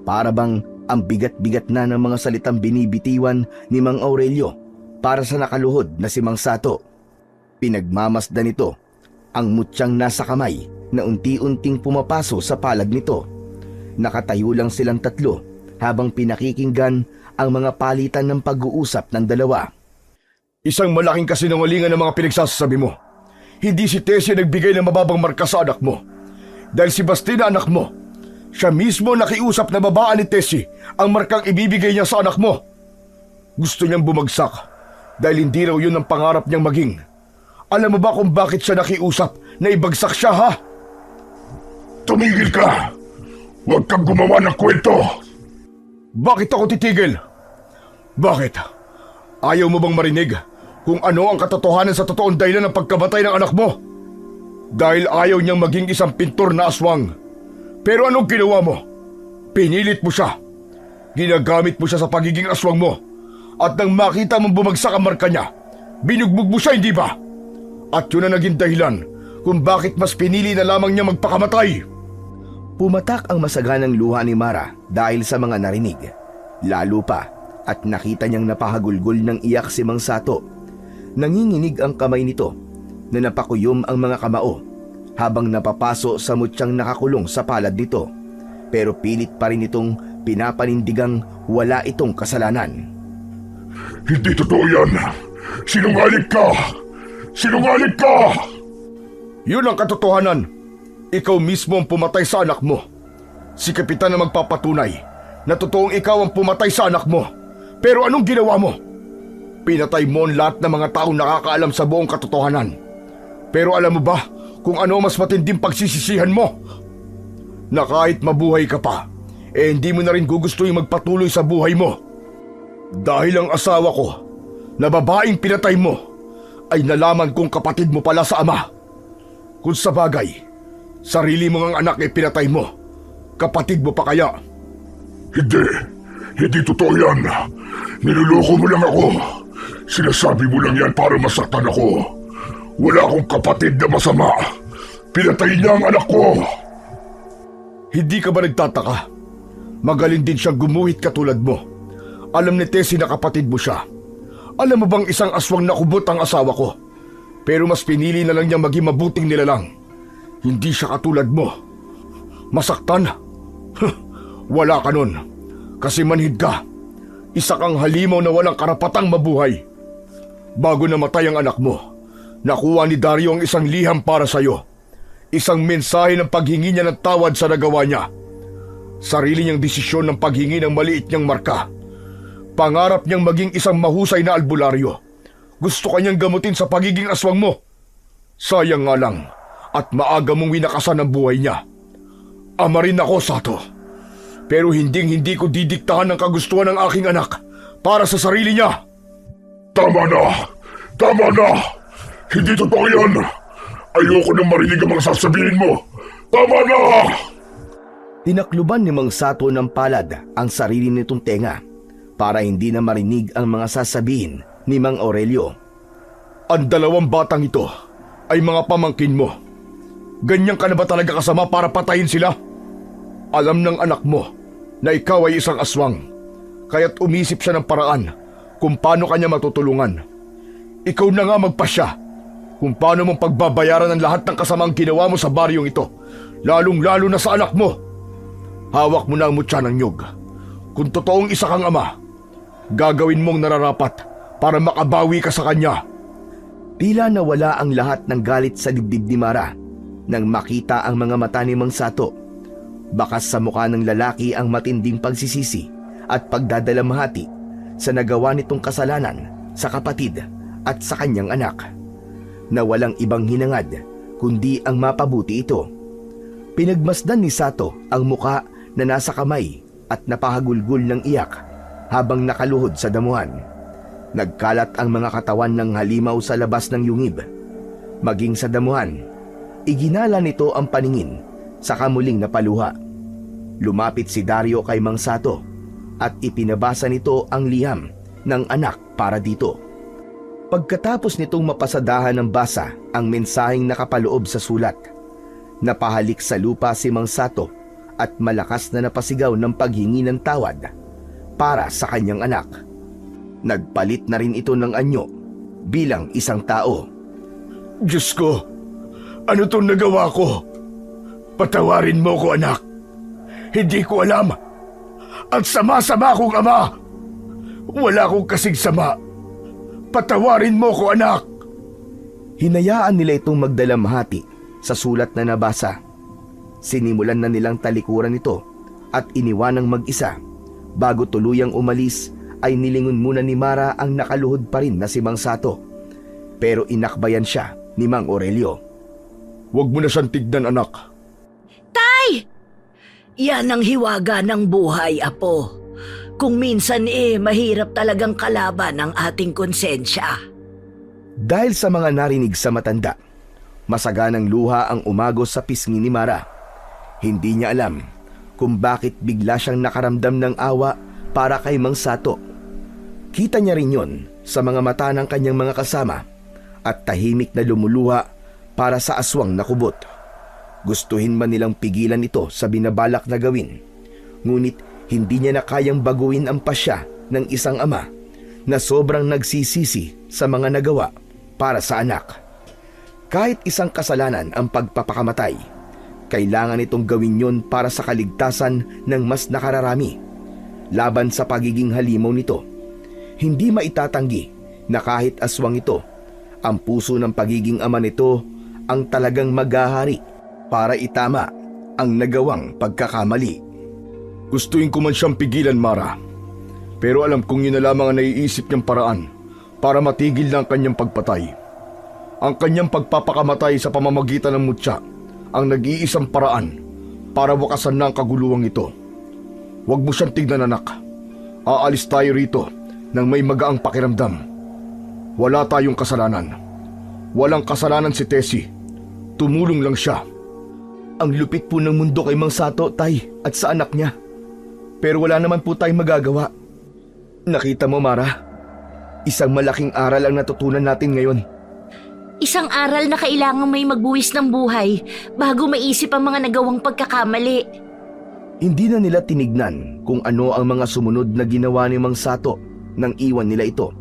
para bang ang bigat-bigat na ng mga salitang binibitiwan ni Mang Aurelio para sa nakaluhod na si Mang Sato. Pinagmamasdan nito ang mutyang nasa kamay na unti-unting pumapaso sa palad nito. Nakatayo lang silang tatlo habang pinakikinggan ang mga palitan ng pag-uusap ng dalawa.
Isang malaking kasinungalingan ng mga pinagsasabi mo. Hindi si Tessie nagbigay ng mababang marka sa anak mo. Dahil si Bastina anak mo, siya mismo nakiusap na babaan ni Tessie ang markang ibibigay niya sa anak mo. Gusto niyang bumagsak dahil hindi raw yun ang pangarap niyang maging. Alam mo ba kung bakit siya nakiusap na ibagsak siya, ha?
Tumigil ka! Huwag kang gumawa ng kwento!
Bakit ako titigil? Bakit? Ayaw mo bang marinig kung ano ang katotohanan sa totoong dahilan ng pagkamatay ng anak mo? Dahil ayaw niyang maging isang pintor na aswang. Pero anong ginawa mo? Pinilit mo siya. Ginagamit mo siya sa pagiging aswang mo. At nang makita mong bumagsak ang marka niya, binugbog mo siya, hindi ba? At yun ang naging dahilan kung bakit mas pinili na lamang niya magpakamatay.
Pumatak ang masaganang luha ni Mara dahil sa mga narinig. Lalo pa at nakita niyang napahagulgol ng iyak si Mang Sato. Nanginginig ang kamay nito na napakuyom ang mga kamao habang napapaso sa mutyang nakakulong sa palad nito. Pero pilit pa rin itong pinapanindigang wala itong kasalanan.
Hindi totoo yan! Sinungaling ka! Sinungaling ka!
Yun ang katotohanan. Ikaw mismo ang pumatay sa anak mo. Si Kapitan na magpapatunay na totoong ikaw ang pumatay sa anak mo. Pero anong ginawa mo? Pinatay mo ang lahat ng mga taong nakakaalam sa buong katotohanan. Pero alam mo ba kung ano mas matinding pagsisisihan mo? Na kahit mabuhay ka pa, hindi mo na rin gugustuhin magpatuloy sa buhay mo. Dahil ang asawa ko, na babaeng pinatay mo, ay nalaman kong kapatid mo pala sa ama. Kung sa bagay, sarili mong ang anak ay pinatay mo, kapatid mo pa kaya?
Hindi totoo yan. Niloloko mo lang ako. Sinasabi mo lang yan para masaktan ako. Wala akong kapatid na masama. Pinatay niya ang anak ko.
Hindi ka ba nagtataka? Magaling din siyang gumuhit katulad mo. Alam ni Tessie na kapatid mo siya. Alam mo bang isang aswang nakubot ang asawa ko? Pero mas pinili na lang niya maging mabuting nilalang. Hindi siya katulad mo. Masaktan? Wala ka nun. Kasi manhid ka. Isa kang halimaw na walang karapatang mabuhay. Bago namatay ang anak mo, nakuha ni Dario ang isang liham para sa'yo. Isang mensahe ng paghingi niya ng tawad sa nagawa niya. Sarili niyang desisyon ng paghingi ng maliit niyang marka. Pangarap niyang maging isang mahusay na albularyo. Gusto kanyang gamutin sa pagiging aswang mo. Sayang nga lang at maaga mong winakasan ang buhay niya. Ama rin ako, Sato. Pero hindi ko didiktahan ang kagustuhan ng aking anak para sa sarili niya.
Tama na! Tama na! Hindi totoo yan! Ayoko nang marinig ang mga sasabihin mo! Tama na!
Tinakluban ni Mang Sato ng palad ang sarili nitong tenga para hindi na marinig ang mga sasabihin ni Mang Aurelio.
Ang dalawang batang ito ay mga pamangkin mo. Ganyan ka na ba talaga kasama para patayin sila? Alam ng anak mo na ikaw ay isang aswang, kaya't umisip siya ng paraan kung paano kanya matutulungan. Ikaw na nga magpasya kung paano mong pagbabayaran ang lahat ng kasamang ginawa mo sa baryong ito, lalong-lalo na sa anak mo. Hawak mo na ang mutya ng nyug. Kung totoong isa kang ama, gagawin mong nararapat para makabawi ka sa kanya.
Tila nawala ang lahat ng galit sa dibdib ni Mara nang makita ang mga mata ni Mang Sato. Bakas sa mukha ng lalaki ang matinding pagsisisi at pagdadalamhati sa nagawa nitong kasalanan sa kapatid at sa kanyang anak, na walang ibang hinangad kundi ang mapabuti ito. Pinagmasdan ni Sato ang muka na nasa kamay at napahagulgul ng iyak habang nakaluhod sa damuhan. Nagkalat ang mga katawan ng halimaw sa labas ng yungib. Maging sa damuhan, iginala nito ang paningin sa kamuling na paluha. Lumapit si Dario kay Mang Sato at ipinabasa nito ang liham ng anak para dito. Pagkatapos nitong mapasadahan ng basa ang mensaheng nakapaloob sa sulat, napahalik sa lupa si Mang Sato at malakas na napasigaw ng paghingi ng tawad para sa kanyang anak. Nagpalit na rin ito ng anyo bilang isang tao.
Diyos ko, ano tong nagawa ko? Patawarin mo ko, anak. Hindi ko alam. At sama-sama kong ama. Wala akong kasing sama. Patawarin mo ko, anak.
Hinayaan nila itong magdalamhati sa sulat na nabasa. Sinimulan na nilang talikuran ito at iniwanang mag-isa. Bago tuluyang umalis ay nilingon muna ni Mara ang nakaluhod pa rin na si Mang Sato. Pero inakbayan siya ni Mang Aurelio.
Huwag mo na siyang tignan, anak.
Tay!
Yan ang hiwaga ng buhay, Apo. Kung minsan mahirap talagang kalaban ang ating konsensya.
Dahil sa mga narinig sa matanda, masaganang luha ang umagos sa pisngi ni Mara. Hindi niya alam kung bakit bigla siyang nakaramdam ng awa para kay Mang Sato. Kita niya rin yon sa mga mata ng kanyang mga kasama at tahimik na lumuluha para sa aswang na kubot. Gustuhin man nilang pigilan ito sa binabalak na gawin, ngunit hindi niya na kayang baguhin ang pasya ng isang ama na sobrang nagsisisi sa mga nagawa para sa anak. Kahit isang kasalanan ang pagpapakamatay, kailangan itong gawin yon para sa kaligtasan ng mas nakararami. Laban sa pagiging halimaw nito, hindi maitatanggi na kahit aswang ito, ang puso ng pagiging ama nito ang talagang maghahari para itama ang nagawang pagkakamali.
Gustuin ko man siyang pigilan, Mara. Pero alam kong yun na lamang ang naiisip niyang paraan para matigil na ang kanyang pagpatay. Ang kanyang pagpapakamatay sa pamamagitan ng mutya ang nag-iisang paraan para wakasan na ang kaguluhang ito. Huwag mo siyang tignan, anak. Aalis tayo rito nang may magaang pakiramdam. Wala tayong kasalanan. Walang kasalanan si Tessie. Tumulong lang siya.
Ang lupit po ng mundo kay Mang Sato, Tay, at sa anak niya. Pero wala naman po tayong magagawa. Nakita mo, Mara? Isang malaking aral ang natutunan natin ngayon.
Isang aral na kailangang may magbuwis ng buhay bago maisip ang mga nagawang pagkakamali.
Hindi na nila tinignan kung ano ang mga sumunod na ginawa ni Mang Sato nang iwan nila ito.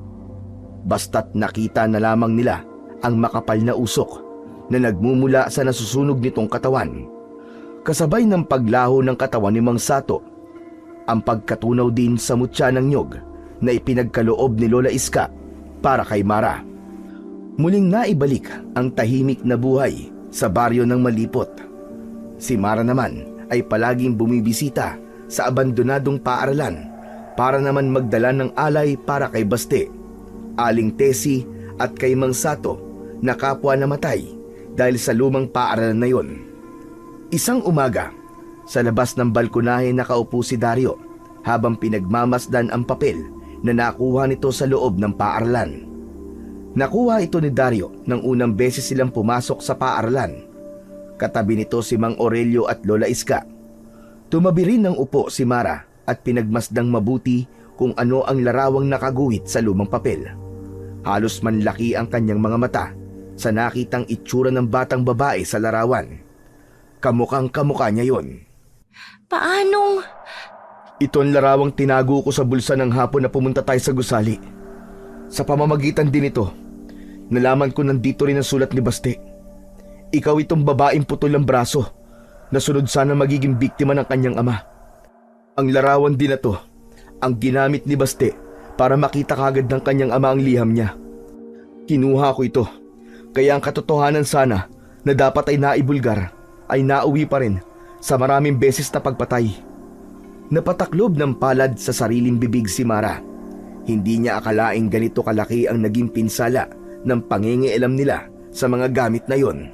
Basta't nakita na lamang nila ang makapal na usok na nagmumula sa nasusunog nitong katawan. Kasabay ng paglaho ng katawan ni Mang Sato, ang pagkatunaw din sa mutya ng nyog na ipinagkaloob ni Lola Iska para kay Mara. Muling naibalik ang tahimik na buhay sa baryo ng Malipot. Si Mara naman ay palaging bumibisita sa abandonadong paaralan para naman magdala ng alay para kay Baste, Aling Tessie at kay Mang Sato na kapwa namatay dahil sa lumang paaralan na yon. Isang umaga, sa labas ng balkonahe nakaupo si Dario habang pinagmamasdan ang papel na nakuha nito sa loob ng paaralan. Nakuha ito ni Dario nang unang beses silang pumasok sa paaralan. Katabi nito si Mang Aurelio at Lola Iska. Tumabi rin ng upo si Mara at pinagmasdang mabuti kung ano ang larawang nakaguhit sa lumang papel. Halos manlaki ang kanyang mga mata sa nakitang itsura ng batang babae sa larawan. Kamukhang kamukha niya yon.
Paanong...
Ito ang larawang tinago ko sa bulsa ng hapon na pumunta tayo sa gusali. Sa pamamagitan din ito, nalaman ko nandito rin ang sulat ni Baste. Ikaw itong babaeng putol ang braso na sunod sana magiging biktima ng kanyang ama. Ang larawan din na to ang ginamit ni Baste para makita kagad ng kanyang ama ang liham niya. Kinuha ko ito, kaya ang katotohanan sana na dapat ay naibulgar ay nauwi pa rin sa maraming beses na pagpatay. Napataklob ng palad sa sariling bibig si Mara. Hindi niya akalaing ganito kalaki ang naging pinsala ng pangingialam nila sa mga gamit na yon.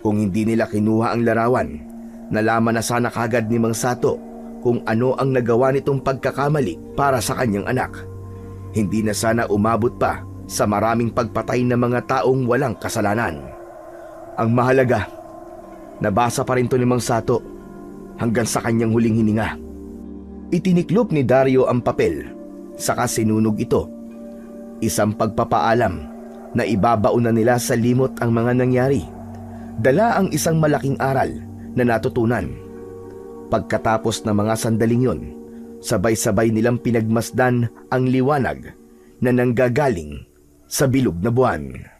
Kung hindi nila kinuha ang larawan, nalaman na sana kagad ni Mang Sato kung ano ang nagawa nitong pagkakamali para sa kanyang anak. Hindi na sana umabot pa sa maraming pagpatay ng mga taong walang kasalanan. Ang mahalaga, nabasa pa rin to ni Mang Sato hanggang sa kanyang huling hininga. Itiniklop ni Dario ang papel, saka sinunog ito. Isang pagpapaalam na ibabaon na nila sa limot ang mga nangyari. Dala ang isang malaking aral na natutunan. Pagkatapos ng mga sandaling yon, sabay-sabay nilang pinagmasdan ang liwanag na nanggagaling sa bilog na buwan.